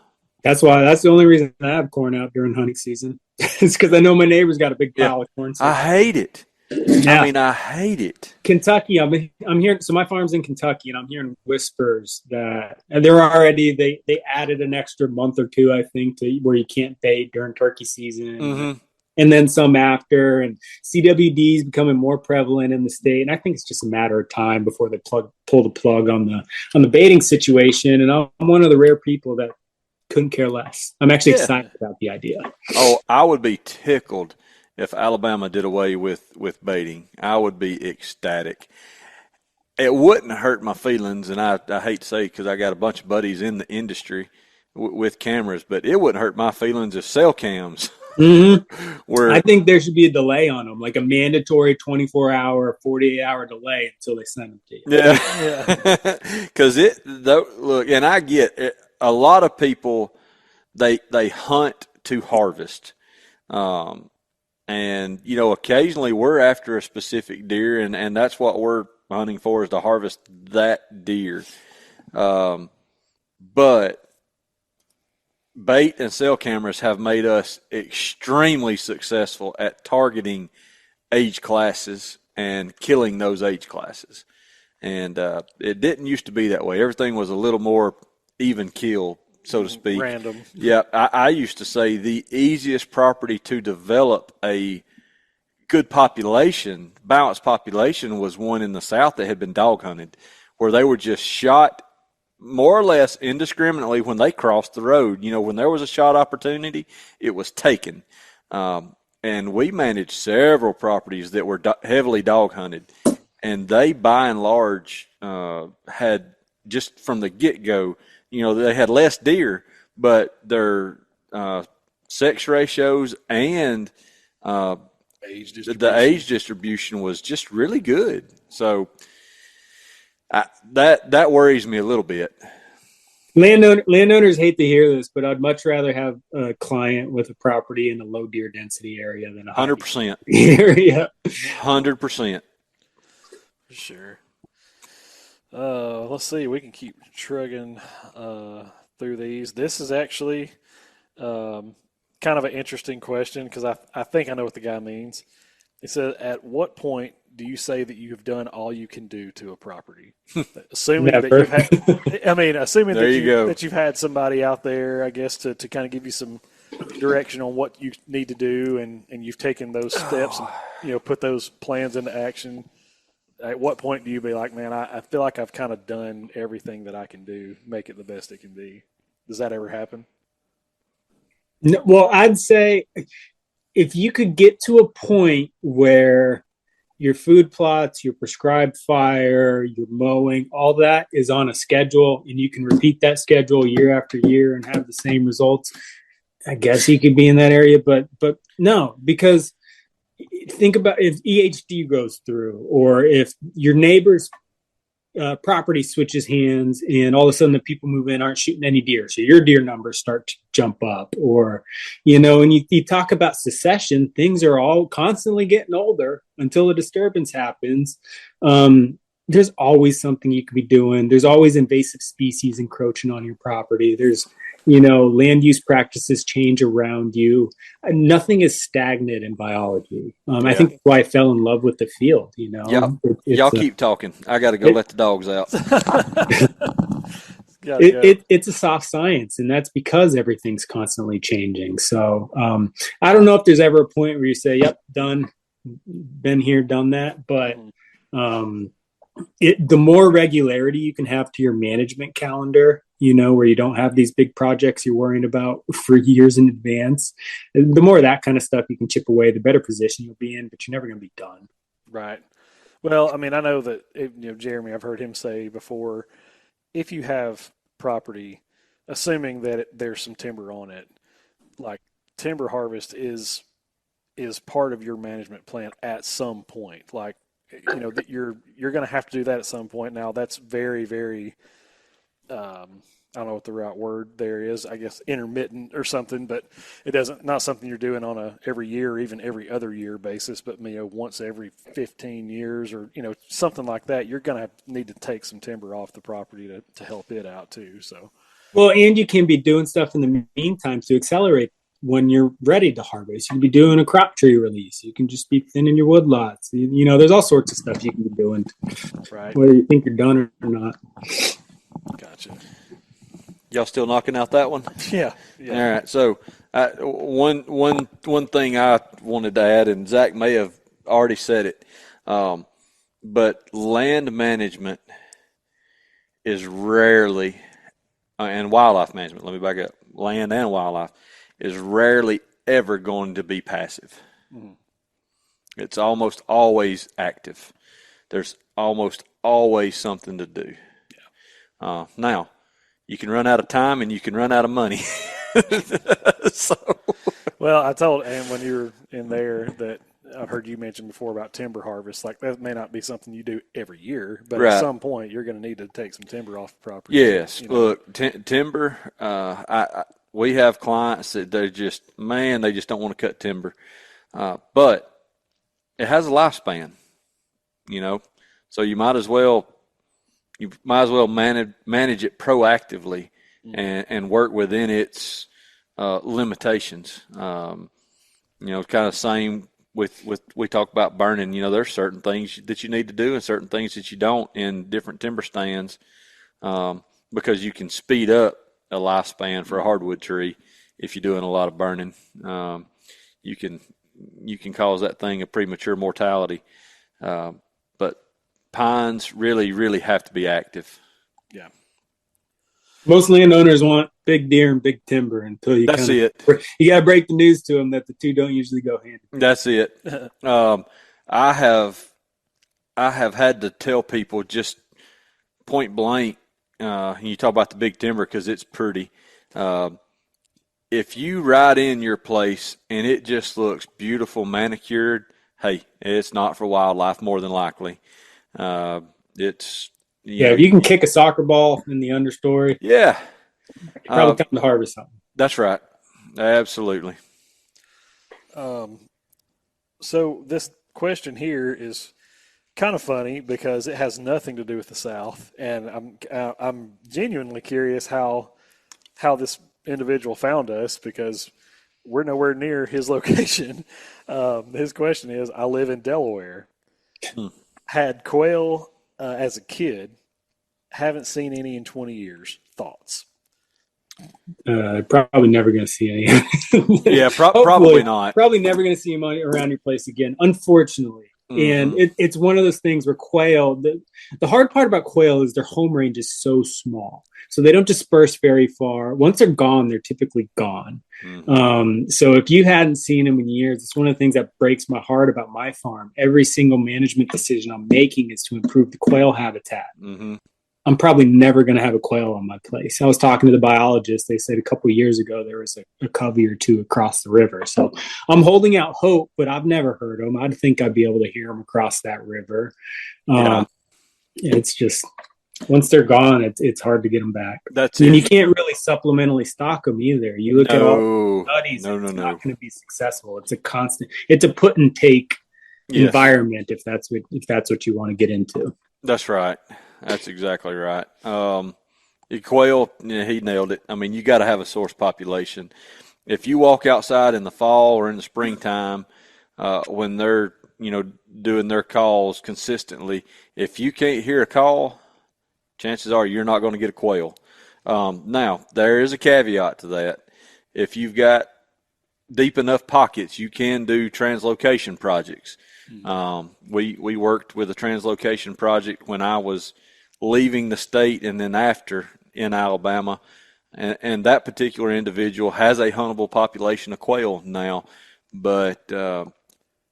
That's the only reason I have corn out during hunting season. It's because I know my neighbor's got a big pile of corn. I hate it. Yeah. I mean, I hate it. Kentucky, I'm hearing. So my farm's in Kentucky, and I'm hearing whispers that they're already they added an extra month or two, I think, to where you can't bait during turkey season, and then some after. And CWD is becoming more prevalent in the state, and I think it's just a matter of time before they pull the plug on the baiting situation. And I'm one of the rare people that couldn't care less. I'm actually excited about the idea. Oh, I would be tickled if Alabama did away with baiting. I would be ecstatic. It wouldn't hurt my feelings, and I hate to say because I got a bunch of buddies in the industry with cameras, but it wouldn't hurt my feelings if cell cams were. I think there should be a delay on them, like a mandatory 24-hour, 48-hour delay until they send them to you. Yeah, because look, and I get it, a lot of people they hunt to harvest. And, occasionally we're after a specific deer, and that's what we're hunting for, is to harvest that deer. But bait and cell cameras have made us extremely successful at targeting age classes and killing those age classes. And it didn't used to be that way. Everything was a little more even kill, so to speak. Random. Yeah, I used to say the easiest property to develop a good population, balanced population, was one in the South that had been dog hunted, where they were just shot more or less indiscriminately when they crossed the road. When there was a shot opportunity, it was taken. And we managed several properties that were heavily dog hunted, and they, by and large, had, just from the get-go, they had less deer, but their sex ratios and the age distribution was just really good. So that worries me a little bit. Landowners hate to hear this, but I'd much rather have a client with a property in a low deer density area than a 100% area. 100%. For sure. Let's see. We can keep trugging through these. This is actually kind of an interesting question because I think I know what the guy means. It says, at what point do you say that you have done all you can do to a property? Assuming that you've had, assuming that you've had somebody out there, I guess, to kind of give you some direction on what you need to do, and you've taken those steps and put those plans into action. At what point do you be like, man, I feel like I've kind of done everything that I can do, make it the best it can be? Does that ever happen? No, well, I'd say if you could get to a point where your food plots, your prescribed fire, your mowing, all that is on a schedule, and you can repeat that schedule year after year and have the same results, I guess you could be in that area. But no, because think about if EHD goes through, or if your neighbor's property switches hands and all of a sudden the people move in aren't shooting any deer, so your deer numbers start to jump up, or and you talk about succession, things are all constantly getting older until a disturbance happens. There's always something you could be doing. There's always invasive species encroaching on your property. There's land use practices change around you. Nothing is stagnant in biology. I think that's why I fell in love with the field. Y'all keep talking. I got to go let the dogs out. It's a soft science, and that's because everything's constantly changing. So I don't know if there's ever a point where you say, "Yep, done, been here, done that." But the more regularity you can have to your management calendar, where you don't have these big projects you're worrying about for years in advance, the more of that kind of stuff you can chip away, the better position you'll be in, but you're never going to be done. Right. Well, I mean, I know that, Jeremy, I've heard him say before, if you have property, assuming that there's some timber on it, like timber harvest is part of your management plan at some point. Like, that you're going to have to do that at some point. Now, that's very, very I don't know what the right word there is, I guess intermittent or something, but not something you're doing on a every year or even every other year basis, but once every 15 years or something like that. You're going to need to take some timber off the property to help it out too. So, well, and you can be doing stuff in the meantime to accelerate when you're ready to harvest. You can be doing a crop tree release. You can just be thinning your woodlots. There's all sorts of stuff you can be doing, Right. whether you think you're done or not. Gotcha. Y'all still knocking out that one? Yeah. All right. So one thing I wanted to add, and Zach may have already said it, but land management is rarely, and wildlife management, let me back up, land and wildlife is rarely ever going to be passive. Mm-hmm. It's almost always active. There's almost always something to do. Yeah. Now, you can run out of time and you can run out of money. Well, I told Ann when you were in there that I've heard you mention before about timber harvest. Like, that may not be something you do every year, but at some point you're going to need to take some timber off the property. Yes. Look, timber, we have clients that they just don't want to cut timber. But it has a lifespan, so you might as well manage it proactively and work within its limitations. Kind of same with we talk about burning. There's certain things that you need to do and certain things that you don't in different timber stands, because you can speed up a lifespan for a hardwood tree if you're doing a lot of burning. You can cause that thing a premature mortality, but pines really have to be active. Yeah. Most landowners want big deer and big timber until you. That's it. You got to break the news to them that the two don't usually go hand in hand. That's it. I have had to tell people just point blank. You talk about the big timber because it's pretty. If you ride in your place and it just looks beautiful, manicured, hey, it's not for wildlife more than likely. If you can kick a soccer ball in the understory. Yeah. It's probably time to harvest something. That's right. Absolutely. So this question here is kind of funny because it has nothing to do with the South, and I'm genuinely curious how this individual found us, because we're nowhere near his location. His question is, I live in Delaware. Had quail as a kid. Haven't seen any in 20 years. Thoughts? Probably never going to see any. Yeah, probably not. Probably never going to see him around your place again, unfortunately. Mm-hmm. And it's one of those things where quail, the hard part about quail is their home range is so small. So they don't disperse very far. Once they're gone, they're typically gone. Mm-hmm. So if you hadn't seen them in years, it's one of the things that breaks my heart about my farm. Every single management decision I'm making is to improve the quail habitat. Mm-hmm. I'm probably never going to have a quail on my place. I was talking to the biologist. They said a couple of years ago there was a covey or two across the river. So I'm holding out hope, but I've never heard them. I'd think I'd be able to hear them across that river. It's just, once they're gone, it's hard to get them back. That's it. And you can't really supplementally stock them either. You look at all the studies, it's not going to be successful. It's a constant, it's a put and take environment if that's what you want to get into. That's right. That's exactly right. Quail, he nailed it. I mean, you got to have a source population. If you walk outside in the fall or in the springtime, when they're, doing their calls consistently, if you can't hear a call, chances are you're not going to get a quail. Now, there is a caveat to that. If you've got deep enough pockets, you can do translocation projects. We worked with a translocation project when I was leaving the state and then after in Alabama, and that particular individual has a huntable population of quail now, but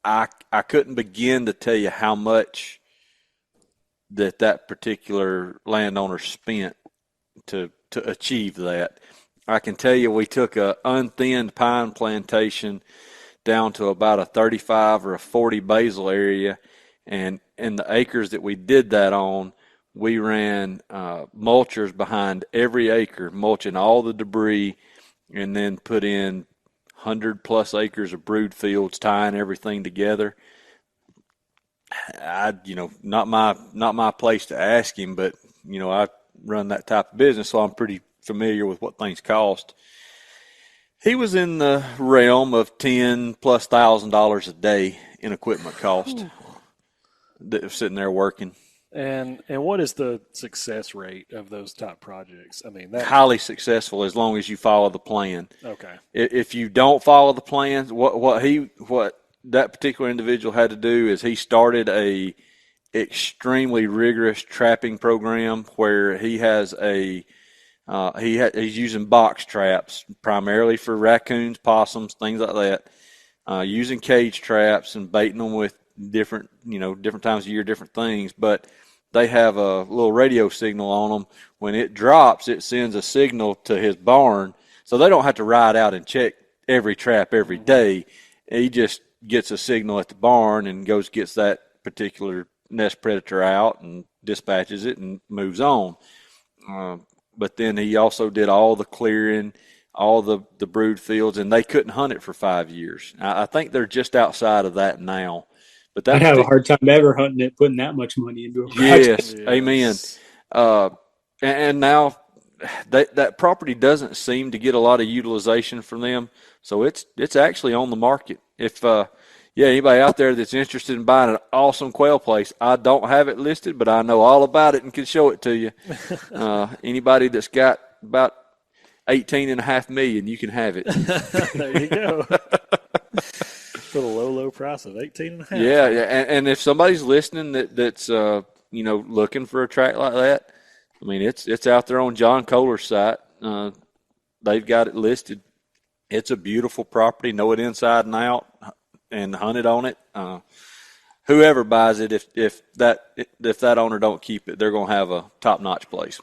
I couldn't begin to tell you how much that particular landowner spent to achieve that. I can tell you we took a unthinned pine plantation down to about a 35 or a 40 basil area, and in the acres that we did that on, we ran mulchers behind every acre, mulching all the debris, and then put in 100+ acres of brood fields, tying everything together. Not my place to ask him, but I run that type of business, so I'm pretty familiar with what things cost. He was in the realm of $10,000+ a day in equipment cost. That was sitting there working. And what is the success rate of those type projects? I mean, Highly successful as long as you follow the plan. Okay. If you don't follow the plan, what that particular individual had to do is he started a extremely rigorous trapping program where he has he's using box traps primarily for raccoons, possums, things like that. Using cage traps and baiting them with different times of year, different things. But they have a little radio signal on them. When it drops, it sends a signal to his barn, so they don't have to ride out and check every trap every day. He just gets a signal at the barn and gets that particular nest predator out and dispatches it and moves on. But then he also did all the clearing, all the brood fields, and they couldn't hunt it for 5 years. I think they're just outside of that now. But I'd have a hard time ever hunting it, putting that much money into a Yes, project. amen. And now that property doesn't seem to get a lot of utilization from them, so it's actually on the market. If anybody out there that's interested in buying an awesome quail place, I don't have it listed, but I know all about it and can show it to you. Anybody that's got about $18.5 million, you can have it. There you go. For the low price of $18.5. Yeah, and if somebody's listening that's looking for a tract like that, I mean it's out there on John Kohler's site. They've got it listed. It's a beautiful property, know it inside and out, and hunted on it. Whoever buys it, if that owner don't keep it, they're gonna have a top-notch place.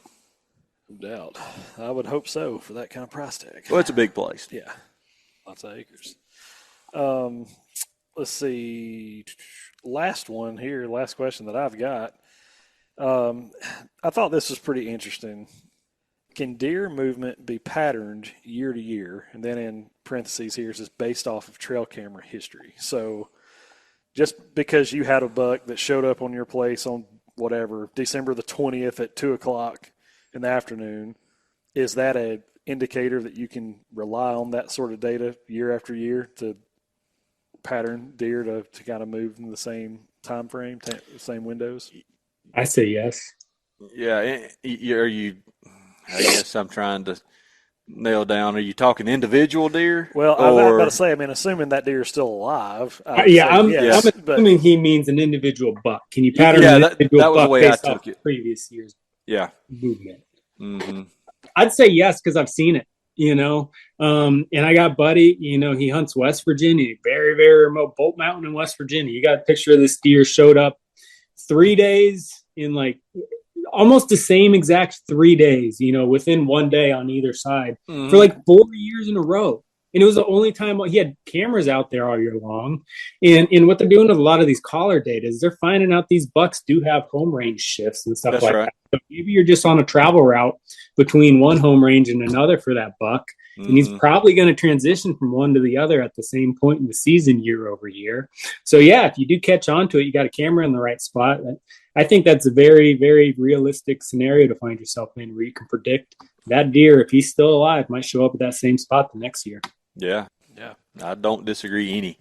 No doubt. I would hope so for that kind of price tag. Well, it's a big place. Yeah, lots of acres. Let's see. Last question that I've got. I thought this was pretty interesting. Can deer movement be patterned year to year? And then in parentheses here is based off of trail camera history. So just because you had a buck that showed up on your place on whatever, December the 20th at 2 o'clock in the afternoon, is that an indicator that you can rely on that sort of data year after year to pattern deer to kind of move in the same time frame, same windows? I say yes. Yeah, I guess I'm trying to nail down. Are you talking individual deer? Well, I'm about to say, assuming that deer is still alive. I'm assuming he means an individual buck. Can you pattern an individual that was buck the way based I took off it. Previous year's movement? Mm-hmm. I'd say yes because I've seen it. And I got buddy, he hunts West Virginia, very, very remote Bolt Mountain in West Virginia. You got a picture of this deer showed up 3 days in like almost the same exact 3 days, within 1 day on either side for like 4 years in a row. And it was the only time he had cameras out there all year long. And what they're doing with a lot of these collar data is they're finding out these bucks do have home range shifts and stuff. That's like right. That. So maybe you're just on a travel route between one home range and another for that buck. And he's probably going to transition from one to the other at the same point in the season year over year. So, yeah, if you do catch on to it, you got a camera in the right spot. I think that's a very, very realistic scenario to find yourself in where you can predict that deer, if he's still alive, might show up at that same spot the next year. Yeah. I don't disagree any.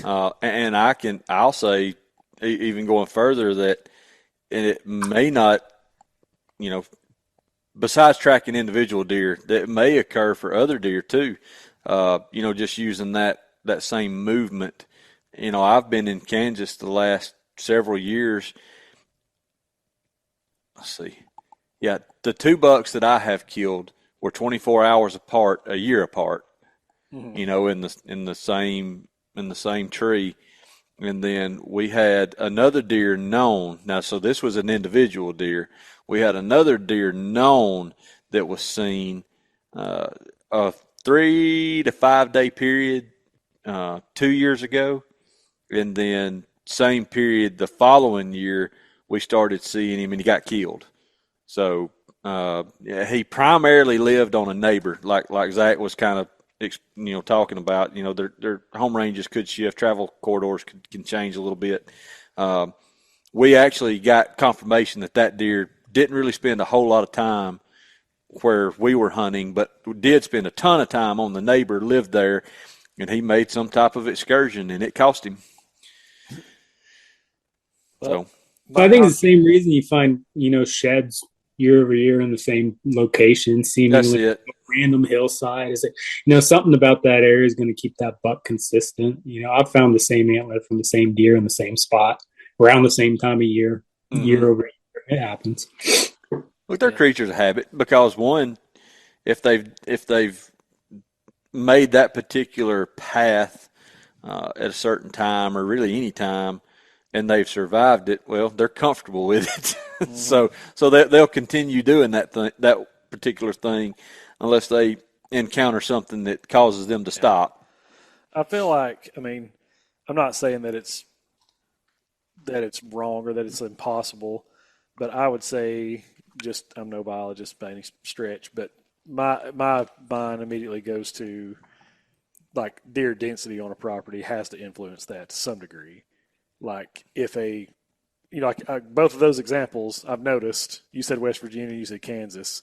And I'll say, even going further, that it may not, besides tracking individual deer, that may occur for other deer too. Just using that same movement. I've been in Kansas the last several years. Let's see. Yeah, the 2 bucks that I have killed were 24 hours apart, a year apart. In the same tree. And then we had another deer known. Now, so this was an individual deer. We had another deer known that was seen a 3 to 5 day period 2 years ago. And then same period the following year, we started seeing him and he got killed. So he primarily lived on a neighbor, like Zack was kind of talking about. Their home ranges could shift, travel corridors can change a little bit. We actually got confirmation that deer didn't really spend a whole lot of time where we were hunting, but we did spend a ton of time on the neighbor, lived there, and he made some type of excursion, and it cost him. So I think it's the same reason you find, sheds year over year in the same location, seemingly that's it. Random hillside. Is it, something about that area is going to keep that buck consistent. I've found the same antler from the same deer in the same spot around the same time of year, year over year. It happens. Look, they're creatures of habit because one, if they've made that particular path at a certain time or really any time, and they've survived it, well, they're comfortable with it. so they'll continue doing that particular thing unless they encounter something that causes them to stop. I feel like, I'm not saying that it's wrong or that it's impossible, but I would say, I'm no biologist by any stretch, but my mind immediately goes to, like, deer density on a property has to influence that to some degree. Like, if both of those examples I've noticed, you said West Virginia, you said Kansas,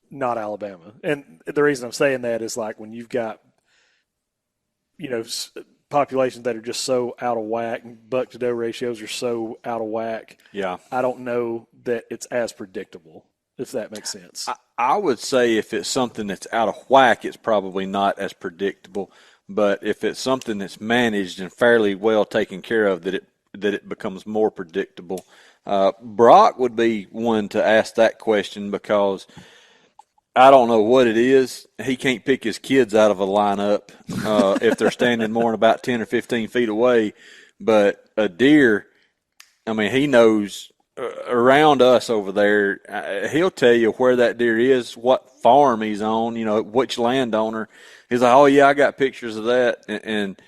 not Alabama. And the reason I'm saying that is, like, when you've got, populations that are just so out of whack, buck to doe ratios are so out of whack. Yeah. I don't know that it's as predictable, if that makes sense. I would say if it's something that's out of whack, it's probably not as predictable. But if it's something that's managed and fairly well taken care of, that it becomes more predictable. Brock would be one to ask that question because I don't know what it is. He can't pick his kids out of a lineup if they're standing more than about 10 or 15 feet away. But a deer, he knows around us over there, he'll tell you where that deer is, what farm he's on, which landowner. He's like, oh, yeah, I got pictures of that. And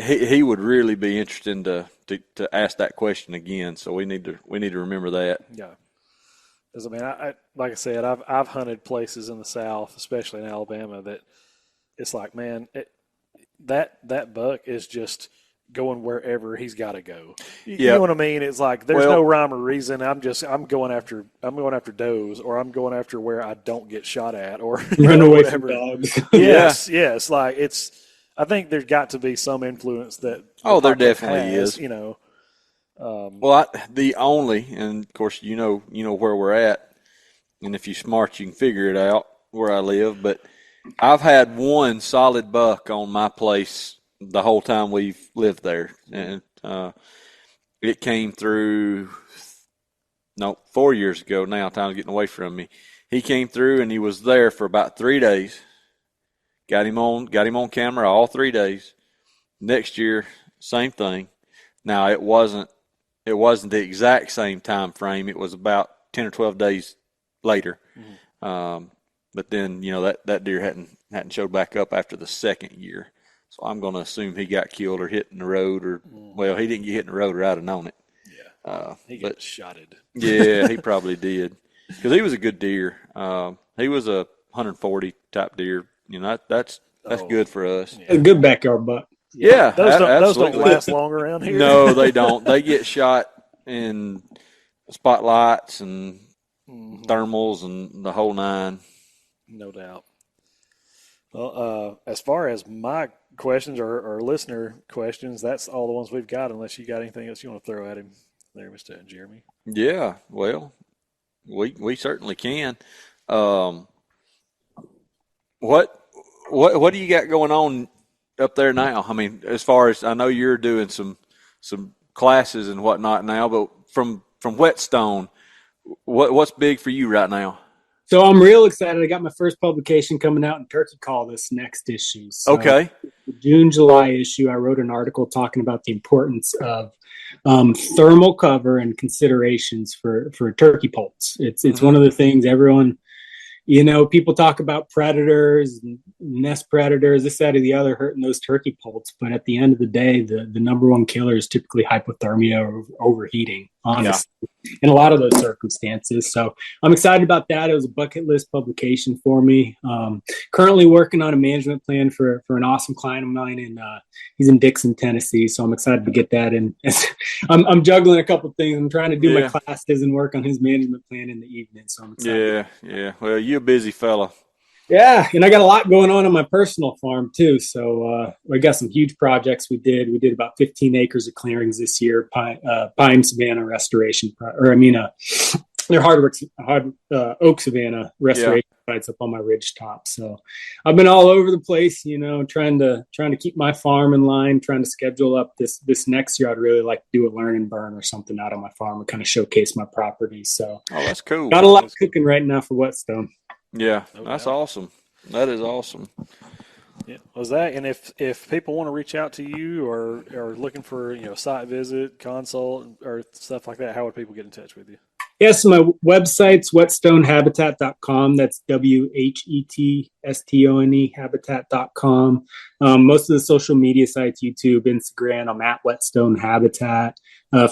he would really be interested to ask that question again. So we need to remember that. Yeah. Because, I like I said, I've hunted places in the South, especially in Alabama, that it's like, man, that buck is just going wherever he's got to go. You know what I mean? It's like there's no rhyme or reason. I'm going after does, or I'm going after where I don't get shot at, or run away from dogs. yes. Like I think there's got to be some influence that. Oh, there definitely is. The only, and of course you know where we're at, and if you're smart, you can figure it out where I live. But I've had one solid buck on my place the whole time we've lived there, and it came through. 4 years ago now. Time's getting away from me. He came through and he was there for about 3 days. Got him on camera all 3 days. Next year, same thing. Now it wasn't the exact same time frame. It was about 10 or 12 days later. But then that deer hadn't showed back up after the second year. So I'm going to assume he got killed or hit in the road, or he didn't get hit in the road, or I'd have known it. Yeah, he got shotted. Yeah, he probably did, because he was a good deer. He was a 140 type deer. That's good for us. Yeah. A good backyard buck. Yeah, those don't last long around here. No, they don't. They get shot in spotlights and thermals and the whole nine. No doubt. Well, as far as my questions or listener questions, that's all the ones we've got, unless you got anything else you want to throw at him there, Mr. Jeremy. Yeah, well, we certainly can. What do you got going on up there now? As far as I know, you're doing some classes and whatnot now, but from Whetstone, what's big for you right now? So I'm real excited. I got my first publication coming out in Turkey Call this next issue. So okay. The June-July issue, I wrote an article talking about the importance of thermal cover and considerations for turkey poults. It's one of the things everyone, people talk about predators, nest predators, this, that, or the other hurting those turkey poults. But at the end of the day, the number one killer is typically hypothermia or overheating honestly, in a lot of those circumstances. So I'm excited about that. It was a bucket list publication for me. Currently working on a management plan for an awesome client of mine, and he's in Dixon, Tennessee. So I'm excited to get that in. I'm juggling a couple things. I'm trying to do my classes and work on his management plan in the evening. So I'm excited. Yeah. Well, you're a busy fella. Yeah, and I got a lot going on my personal farm too. So we got some huge projects we did. We did about 15 acres of clearings this year, pine savanna restoration, they're oak savanna restoration sites up on my ridge top. So I've been all over the place, trying to keep my farm in line, trying to schedule up this next year. I'd really like to do a learn and burn or something out on my farm and kind of showcase my property. So that's cool. Got a lot cooking right now for Whetstone. Yeah, that's awesome. That is awesome. Yeah, well, Zach, and if people want to reach out to you or are looking for site visit, consult, or stuff like that, how would people get in touch with you? Yes, my website's whetstonehabitat.com. That's WHETSTONE habitat.com. Most of the social media sites, YouTube, Instagram, I'm at Whetstone Habitat.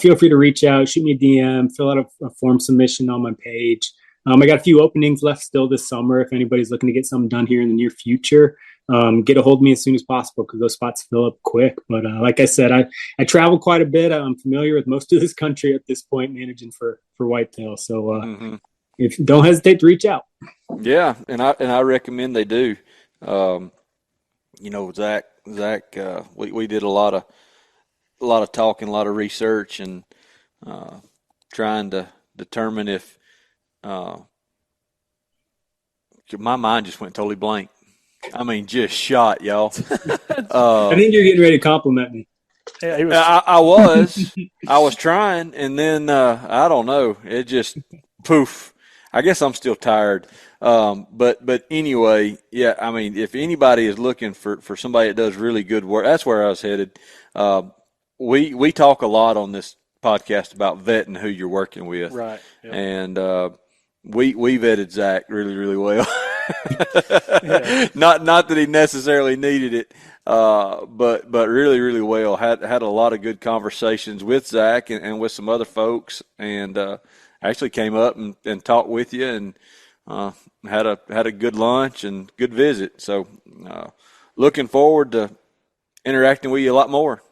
Feel free to reach out, shoot me a DM, fill out a form submission on my page. I got a few openings left still this summer. If anybody's looking to get something done here in the near future, get a hold of me as soon as possible because those spots fill up quick. But like I said, I travel quite a bit. I'm familiar with most of this country at this point, managing for whitetail. So if don't hesitate to reach out. Yeah, and I recommend they do. Zach, we did a lot of talking, a lot of research, and trying to determine if. My mind just went totally blank. I mean, just shot, y'all. I think you're getting ready to compliment me. Yeah, I was trying, and then I don't know. It just poof. I guess I'm still tired. But anyway, yeah. I mean, if anybody is looking for somebody that does really good work, that's where I was headed. We talk a lot on this podcast about vetting who you're working with, right? Yep. And we vetted Zack really, really well. Not that he necessarily needed it, but really, really well. Had a lot of good conversations with Zack and with some other folks, and actually came up and talked with you and had a good lunch and good visit. So looking forward to interacting with you a lot more.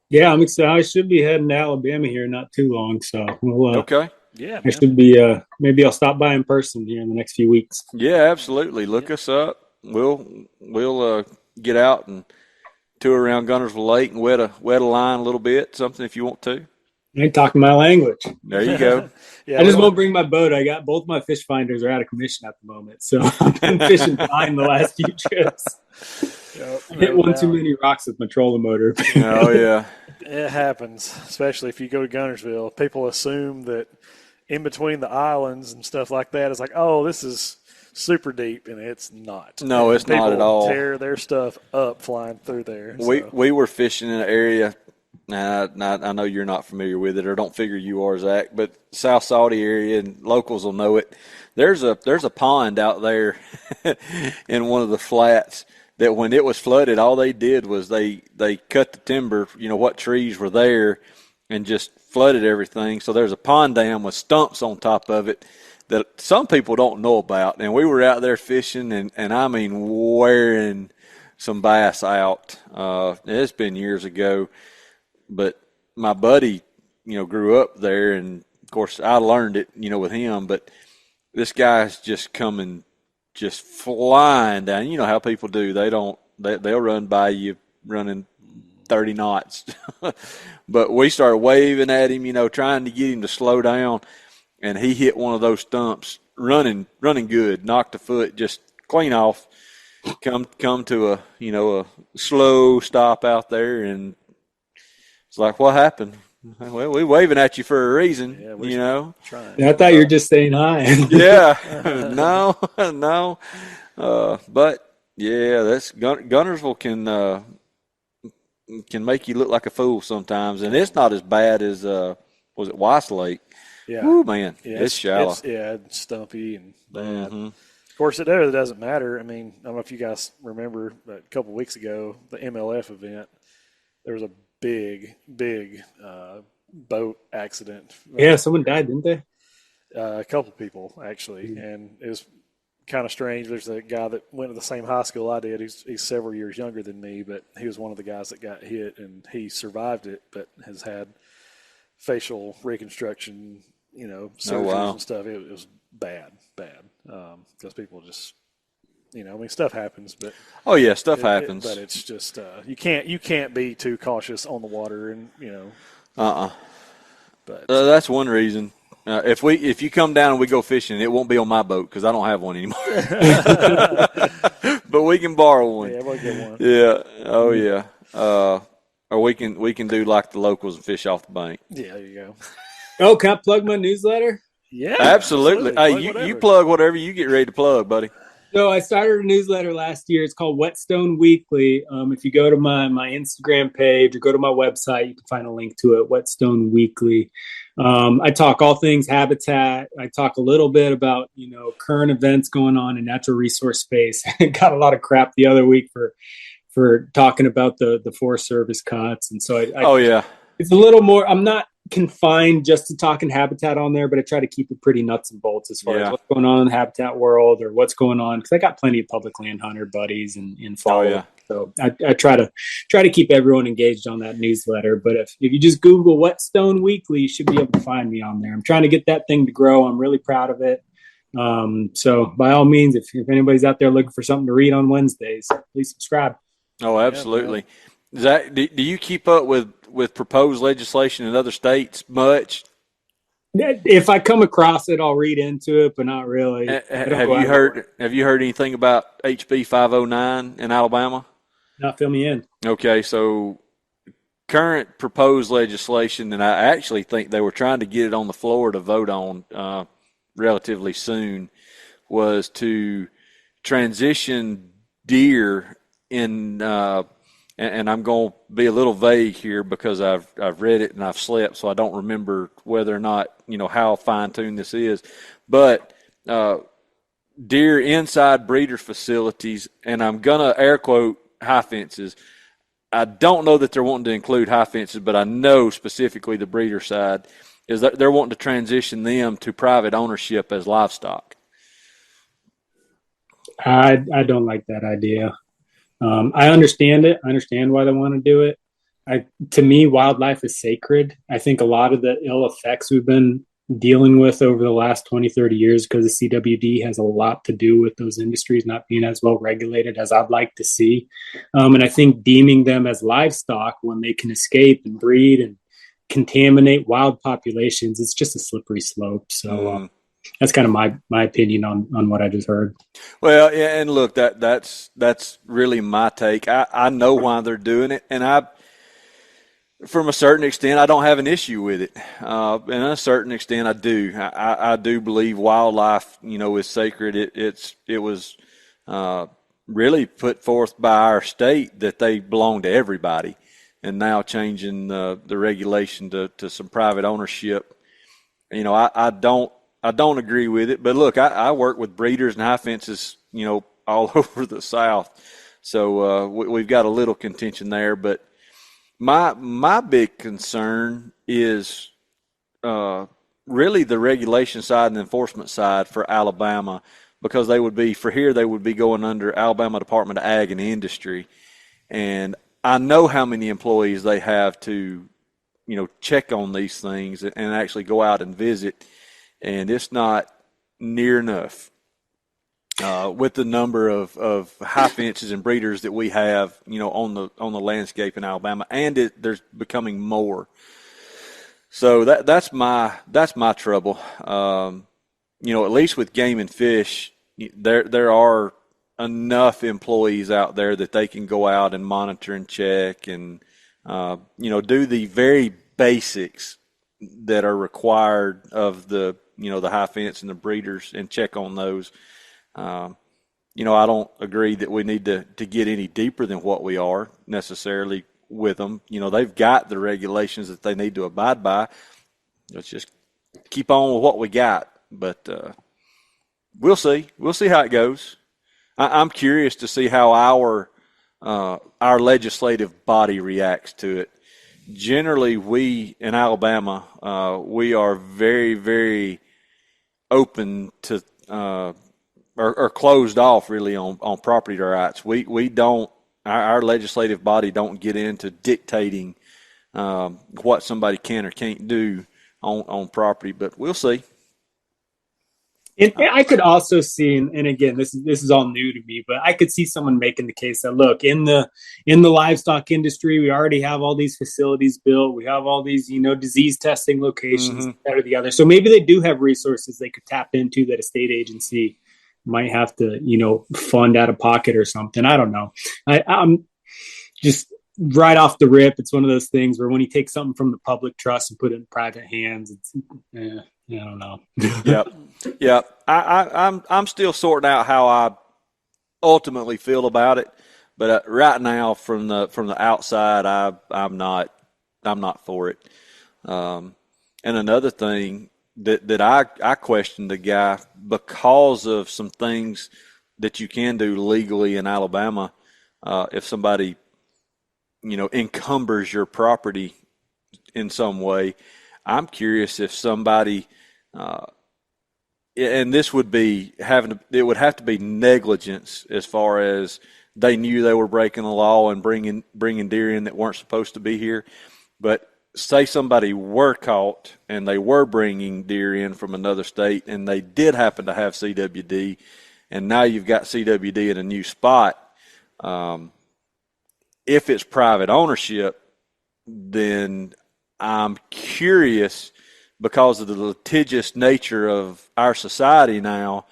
Yeah, I'm excited. I should be heading to Alabama here not too long, so we'll okay. Yeah, I should be. Maybe I'll stop by in person here in the next few weeks. Yeah, absolutely. Look us up. We'll get out and tour around Gunnersville Lake and wet a line a little bit. Something if you want to. You ain't talking my language. There you go. I just won't bring my boat. I got both my fish finders are out of commission at the moment, so I've been fishing fine the last few trips. Hit one too many rocks with my trolling motor. Oh yeah, it happens. Especially if you go to Gunnersville, people assume that in between the islands and stuff like that, it's like, oh, this is super deep, and it's not. No, it's not at all. Tear their stuff up flying through there. We were fishing in an area. I know you're not familiar with it, or don't figure you are, Zach, but South Saudi area, and locals will know it. There's a pond out there in one of the flats that when it was flooded, all they did was they cut the timber, what trees were there, and just flooded everything. So there's a pond dam with stumps on top of it that some people don't know about. And we were out there fishing, and I mean wearing some bass out. It's been years ago, but my buddy, grew up there, and of course I learned it, with him. But this guy's just coming, just flying down. You know how people do. They'll run by you running 30 knots. But we started waving at him, trying to get him to slow down, and he hit one of those stumps, running good, knocked a foot just clean off, come to a slow stop out there, and it's like, what happened? Well, we're waving at you for a reason, Trying. Yeah, I thought you were just saying hi. Yeah, no. But yeah, that's Gunnersville can make you look like a fool sometimes, and it's not as bad as was it Weiss Lake? Yeah. Ooh, man, Yeah, it's shallow. It's stumpy and bad. Mm-hmm. Of course, it doesn't matter. I mean, I don't know if you guys remember, but a couple of weeks ago, the MLF event, there was a big boat accident. Yeah, someone died, didn't they? A couple people actually, and it was kind of strange. There's a guy that went to the same high school I did. He's several years younger than me, but he was one of the guys that got hit, and he survived it, but has had facial reconstruction, surgeries and stuff. It was bad, because people just, stuff happens. But stuff happens. But it's just you can't be too cautious on the water, and But that's one reason. If you come down and we go fishing, it won't be on my boat because I don't have one anymore. But we can borrow one. Yeah, we'll get one. Yeah. Oh yeah. Or we can do like the locals and fish off the bank. Yeah, there you go. Oh, can I plug my newsletter? Yeah, absolutely. Hey, you plug whatever you get ready to plug, buddy. So I started a newsletter last year. It's called Whetstone Weekly. If you go to my Instagram page or go to my website, you can find a link to it, Whetstone Weekly. I talk all things habitat. I talk a little bit about, current events going on in natural resource space. Got a lot of crap the other week for talking about the Forest Service cuts. And so it's a little more, I'm not confined just to talking habitat on there, but I try to keep it pretty nuts and bolts as far as what's going on in the habitat world or what's going on, because I got plenty of public land hunter buddies and follow. So I try to keep everyone engaged on that newsletter. But if you just Google Whetstone Weekly, you should be able to find me on there. I'm trying to get that thing to grow. I'm really proud of it. So by all means, if anybody's out there looking for something to read on Wednesdays, please subscribe. Oh, absolutely. Zack, do you keep up with proposed legislation in other states much? If I come across it, I'll read into it, but not really. Have you heard anything about HB 509 in Alabama? Not fill me in. Okay, so current proposed legislation, and I actually think they were trying to get it on the floor to vote on relatively soon, was to transition deer in and I'm going to be a little vague here because I've read it and I've slept, so I don't remember whether or not, how fine-tuned this is. But deer inside breeder facilities, and I'm going to air quote high fences. I don't know that they're wanting to include high fences, but I know specifically the breeder side is that they're wanting to transition them to private ownership as livestock. I don't like that idea. I understand it. I understand why they want to do it. To me, wildlife is sacred. I think a lot of the ill effects we've been dealing with over the last 20, 30 years because the CWD has a lot to do with those industries not being as well regulated as I'd like to see. And I think deeming them as livestock when they can escape and breed and contaminate wild populations, it's just a slippery slope. So that's kind of my opinion on what I just heard. Well, yeah, and look, that's really my take. I know why they're doing it, and from a certain extent, I don't have an issue with it. And a certain extent, I do. I do believe wildlife, is sacred. It was really put forth by our state that they belong to everybody, and now changing the regulation to some private ownership. I don't agree with it, but look, I work with breeders and high fences, all over the South. So we've got a little contention there, but my big concern is really the regulation side and the enforcement side for Alabama, because they would be going under Alabama Department of Ag and Industry. And I know how many employees they have to, check on these things and actually go out and visit. And it's not near enough with the number of high fences and breeders that we have, on the landscape in Alabama, and there's becoming more. So that's my trouble. At least with game and fish, there are enough employees out there that they can go out and monitor and check and do the very basics that are required of the high fence and the breeders and check on those. I don't agree that we need to get any deeper than what we are necessarily with them. They've got the regulations that they need to abide by. Let's just keep on with what we got. But we'll see. We'll see how it goes. I'm curious to see how our legislative body reacts to it. generally we in Alabama, we are very, very open to or closed off really on property rights. We don't, our legislative body don't get into dictating what somebody can or can't do on property, but we'll see. And I could also see, and again, this is all new to me, but I could see someone making the case that, look, in the livestock industry, we already have all these facilities built, we have all these disease testing locations, that or the other. So maybe they do have resources they could tap into that a state agency might have to fund out of pocket or something. I don't know. I'm just right off the rip. It's one of those things where when you take something from the public trust and put it in private hands, it's I don't know. Yep. I'm still sorting out how I ultimately feel about it, but right now, from the outside, I'm not for it. And another thing that I questioned the guy because of some things that you can do legally in Alabama, if somebody encumbers your property in some way. I'm curious if somebody. And this would be it would have to be negligence as far as they knew they were breaking the law and bringing deer in that weren't supposed to be here. But say somebody were caught and they were bringing deer in from another state and they did happen to have CWD, and now you've got CWD in a new spot. If it's private ownership, then I'm curious, because of the litigious nature of our society now,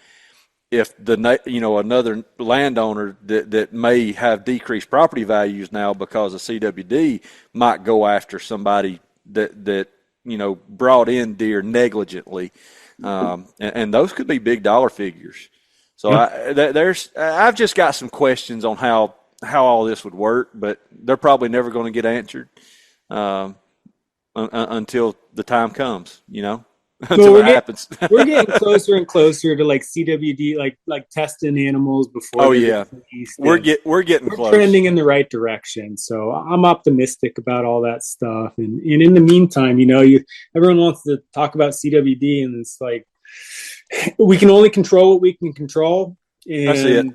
if another landowner that may have decreased property values now because of CWD might go after somebody that brought in deer negligently, and those could be big dollar figures. So I've just got some questions on how all this would work, but they're probably never going to get answered. Until the time comes, until it happens. We're getting closer and closer to like CWD, like testing animals before. Oh yeah, we're getting close. Trending in the right direction. So I'm optimistic about all that stuff. And in the meantime, everyone wants to talk about CWD, and it's like we can only control what we can control. And, that's it.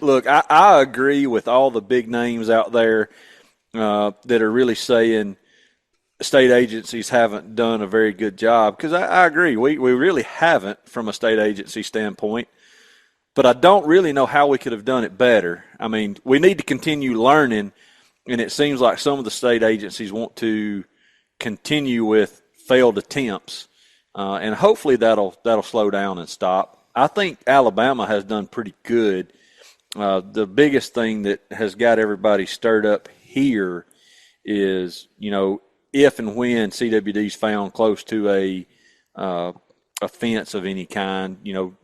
Look, I agree with all the big names out there that are really saying state agencies haven't done a very good job, because I agree. We really haven't from a state agency standpoint, but I don't really know how we could have done it better. I mean, we need to continue learning, and it seems like some of the state agencies want to continue with failed attempts, and hopefully that'll slow down and stop. I think Alabama has done pretty good. The biggest thing that has got everybody stirred up here is, if and when CWD is found close to a fence of any kind,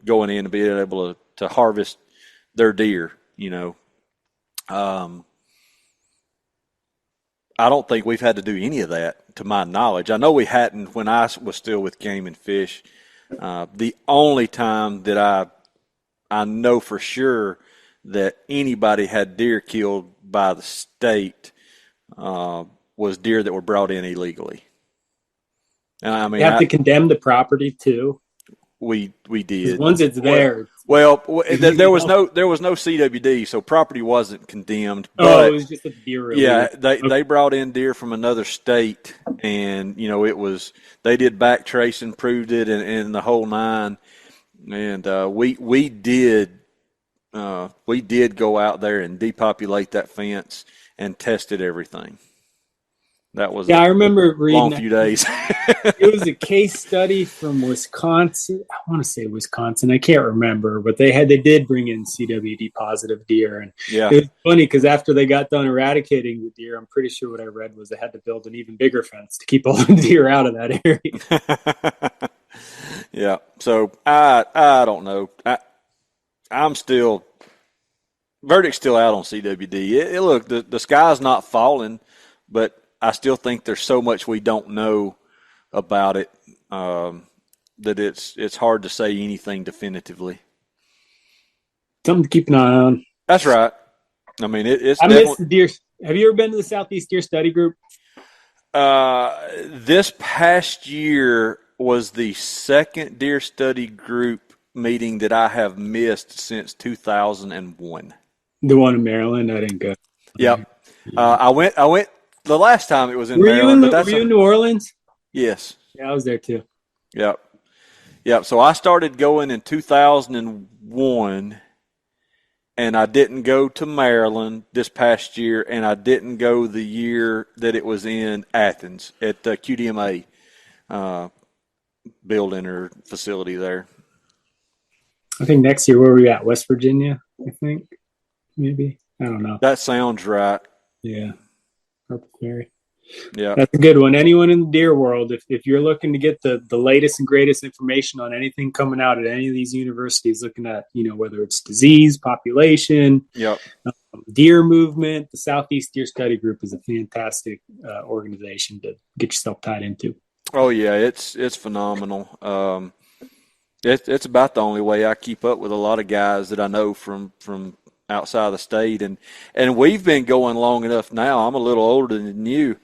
going in and being able to harvest their deer, I don't think we've had to do any of that, to my knowledge. I know we hadn't when I was still with Game and Fish. The only time that I know for sure that anybody had deer killed by the state was deer that were brought in illegally. And I mean, you have to condemn the property too. We did. Once it's there. Well, there was no CWD, so property wasn't condemned. But, it was just a deer release. Yeah, they brought in deer from another state, and they did back tracing, proved it, and the whole nine. And we did go out there and depopulate that fence and tested everything. That was I remember reading long few days. It was a case study from Wisconsin. I want to say Wisconsin. I can't remember, but they did bring in CWD positive deer, and it was funny because after they got done eradicating the deer, I'm pretty sure what I read was they had to build an even bigger fence to keep all the deer out of that area. Yeah. So I don't know. I'm still verdict's still out on CWD. Look, the sky's not falling, but I still think there's so much we don't know about it that it's hard to say anything definitively. Something to keep an eye on. That's right. I mean, it's I definitely. miss the deer. Have you ever been to the Southeast Deer Study Group? This past year was the second deer study group meeting that I have missed since 2001. The one in Maryland. I didn't go. Yep. I went the last time it was in Were you Maryland, but that's Were you in New Orleans? yes. Yeah, I was there too. Yep. Yep. So I started going in 2001, and I didn't go to Maryland this past year, and I didn't go the year that it was in Athens at the QDMA building or facility there. I think next year, where we at? West Virginia, I think. Maybe. I don't know. That sounds right. Yeah. Purple Fairy. Yeah. That's a good one. Anyone in the deer world, if you're looking to get the latest and greatest information on anything coming out at any of these universities, looking at, whether it's disease, population, Yep. Deer movement, the Southeast Deer Study Group is a fantastic organization to get yourself tied into. Oh yeah, it's phenomenal. It's about the only way I keep up with a lot of guys that I know from outside the state, and we've been going long enough now. I'm a little older than you.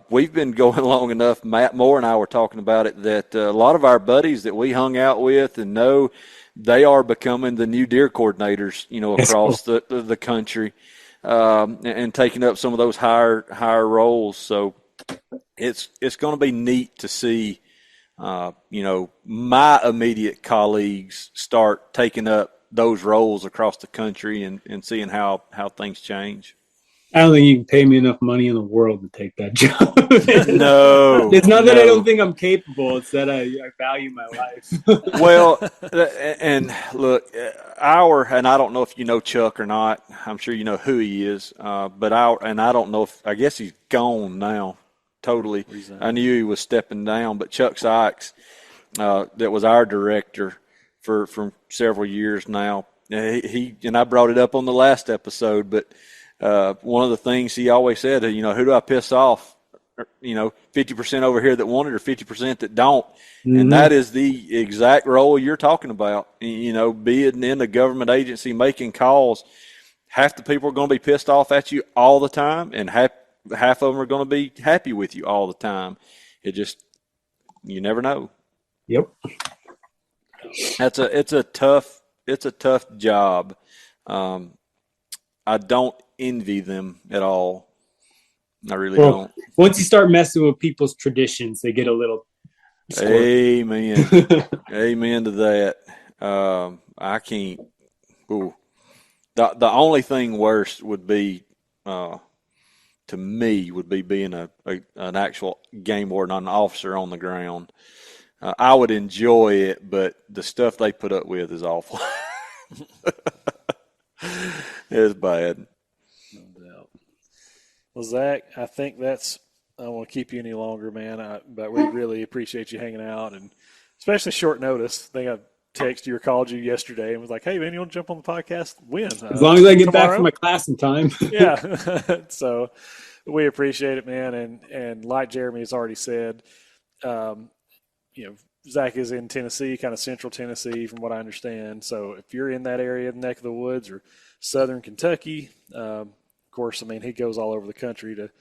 We've been going long enough. Matt Moore and I were talking about it, that a lot of our buddies that we hung out with and know, they are becoming the new deer coordinators, across the country, and taking up some of those higher roles. So it's going to be neat to see, my immediate colleagues start taking up those roles across the country and seeing how things change. I don't think you can pay me enough money in the world to take that job. No. It's not that I don't think I'm capable. It's that I value my life. Well, and look, and I don't know if you know Chuck or not. I'm sure you know who he is. But I don't know I guess he's gone now, totally. I knew he was stepping down, but Chuck Sykes, that was our director for several years now. He and I brought it up on the last episode, but one of the things he always said, who do I piss off? 50% over here that want it or 50% that don't. Mm-hmm. And that is the exact role you're talking about. Being in a government agency making calls, half the people are going to be pissed off at you all the time, and half of them are going to be happy with you all the time. You never know. Yep. It's a tough job. I don't envy them at all. I really don't. Once you start messing with people's traditions, they get a little Amen. Amen to that. I can't. Ooh. The only thing worse would be, to me, would be being an actual game warden, an officer on the ground. I would enjoy it, but the stuff they put up with is awful. It's bad. No doubt. Well, Zach, I think I don't want to keep you any longer, man. But we really appreciate you hanging out, and especially short notice. I think I texted you or called you yesterday and was like, "Hey, man, you want to jump on the podcast? When? As long as I get back from my class in time." Yeah. So we appreciate it, man. And like Jeremy has already said, Zack is in Tennessee, kind of central Tennessee, from what I understand. So if you're in that area, neck of the woods, or southern Kentucky, of course, he goes all over the country to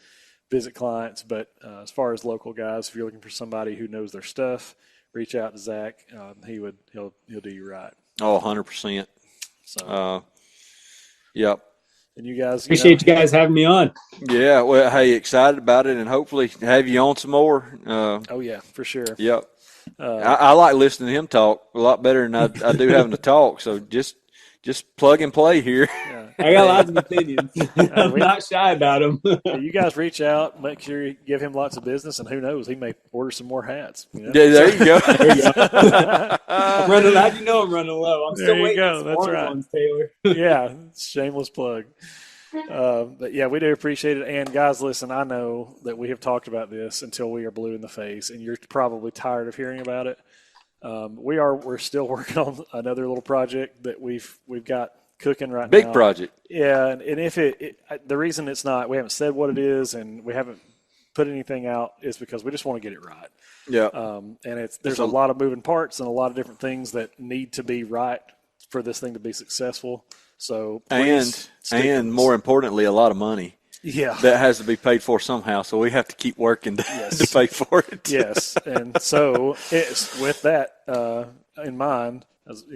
visit clients. But as far as local guys, if you're looking for somebody who knows their stuff, reach out to Zack. He'll do you right. Oh, 100%. So, yep. And you guys appreciate you guys having me on. Yeah. Well, hey, excited about it, and hopefully have you on some more. Oh yeah, for sure. Yep. I like listening to him talk a lot better than I do having to talk. So just plug and play here. Yeah. I got lots of opinions. I'm not shy about them. You guys reach out, make sure you give him lots of business, and who knows, he may order some more hats. Yeah, there you go. I'm running. How do you know I'm running low? I'm still waiting for That's right. ones, Taylor. Yeah, shameless plug. But yeah, we do appreciate it. And guys, listen, I know that we have talked about this until we are blue in the face, and you're probably tired of hearing about it. We're still working on another little project that we've got cooking right now. Big project. Yeah, and if the reason it's not, we haven't said what it is, and we haven't put anything out, is because we just want to get it right. Yeah. And there's a lot of moving parts and a lot of different things that need to be right for this thing to be successful. So and stick with us. more importantly, a lot of money. Yeah. That has to be paid for somehow, so we have to keep working to pay for it. Yes, and so it's with that in mind.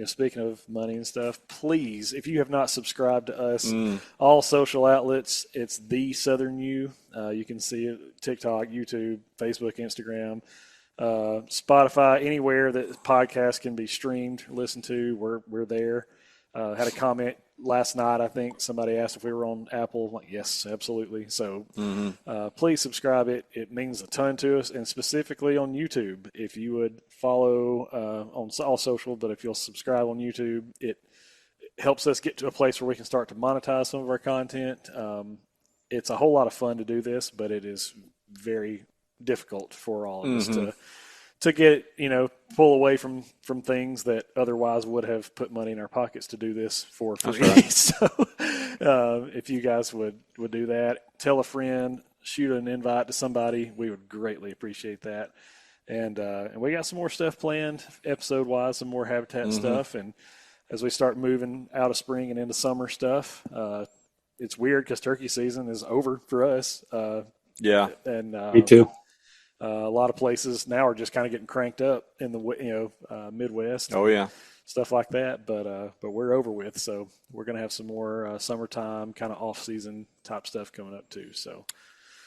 Speaking of money and stuff, please, if you have not subscribed to us, all social outlets, it's The Southern U. You can see it TikTok, YouTube, Facebook, Instagram, Spotify, anywhere that podcasts can be streamed, listened to. We're there. Had a comment last night. I think somebody asked if we were on Apple. I'm like, yes, absolutely. So please subscribe. It means a ton to us, and specifically on YouTube. If you would follow on all social, but if you'll subscribe on YouTube, it helps us get to a place where we can start to monetize some of our content. It's a whole lot of fun to do this, but it is very difficult for all of us to get, pull away from things that otherwise would have put money in our pockets to do this for free. Right. So if you guys would do that, tell a friend, shoot an invite to somebody, we would greatly appreciate that. And we got some more stuff planned episode-wise, some more habitat stuff. And as we start moving out of spring and into summer stuff, it's weird because turkey season is over for us. Yeah. And me too. A lot of places now are just kind of getting cranked up in the Midwest. Oh yeah, stuff like that. But we're over with, so we're gonna have some more summertime kind of off season type stuff coming up too. So,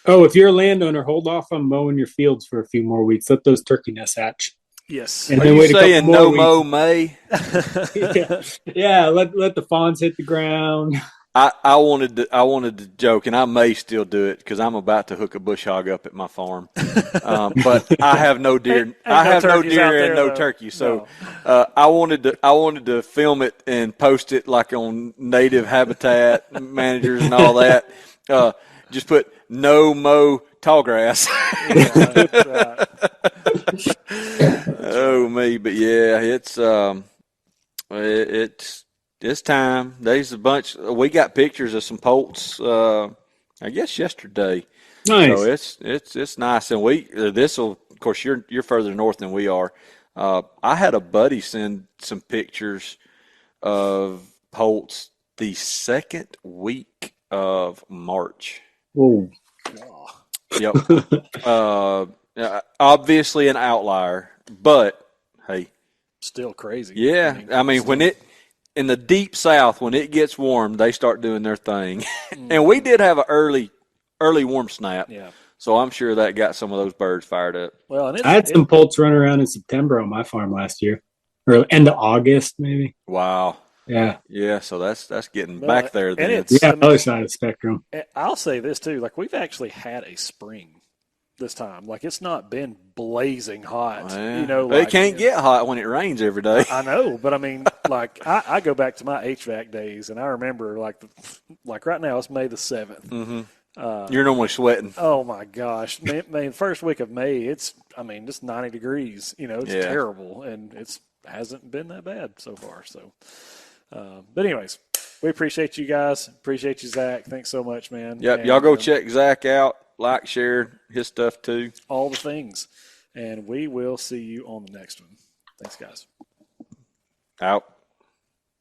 if you're a landowner, hold off on mowing your fields for a few more weeks. Let those turkey nests hatch. Yes. And are you saying no mow May? yeah. Let the fawns hit the ground. I wanted to joke, and I may still do it because I'm about to hook a bush hog up at my farm. But I have no deer. I have no deer and no turkey. So I wanted to film it and post it like on native habitat managers and all that. Just put no mow tall grass. Oh me, but yeah, it's time. There's a bunch. We got pictures of some poults. I guess yesterday. Nice. So it's nice, and this will. Of course, you're further north than we are. I had a buddy send some pictures of poults the second week of March. Whoa. Yep. Obviously an outlier, but hey, still crazy. Yeah, I mean when it. In the deep South, when it gets warm, they start doing their thing. And we did have an early warm snap. Yeah. So I'm sure that got some of those birds fired up. Well, and I had some poults run around in September on my farm last year, or end of August maybe. Wow. Yeah. Yeah. So that's getting back there. Then. And it's other side of the spectrum. I'll say this too: like we've actually had a spring this time. Like it's not been blazing hot. Well, it can't get hot when it rains every day. I know, but I mean, like I go back to my HVAC days, and I remember like right now it's May the 7th. Mm-hmm. You're normally sweating. Oh my gosh, man! First week of May, it's 90 degrees. It's terrible, and it hasn't been that bad so far. So, but anyways. We appreciate you guys. Appreciate you, Zach. Thanks so much, man. Yep, y'all go check Zach out. Like, share his stuff too. All the things. And we will see you on the next one. Thanks, guys. Out.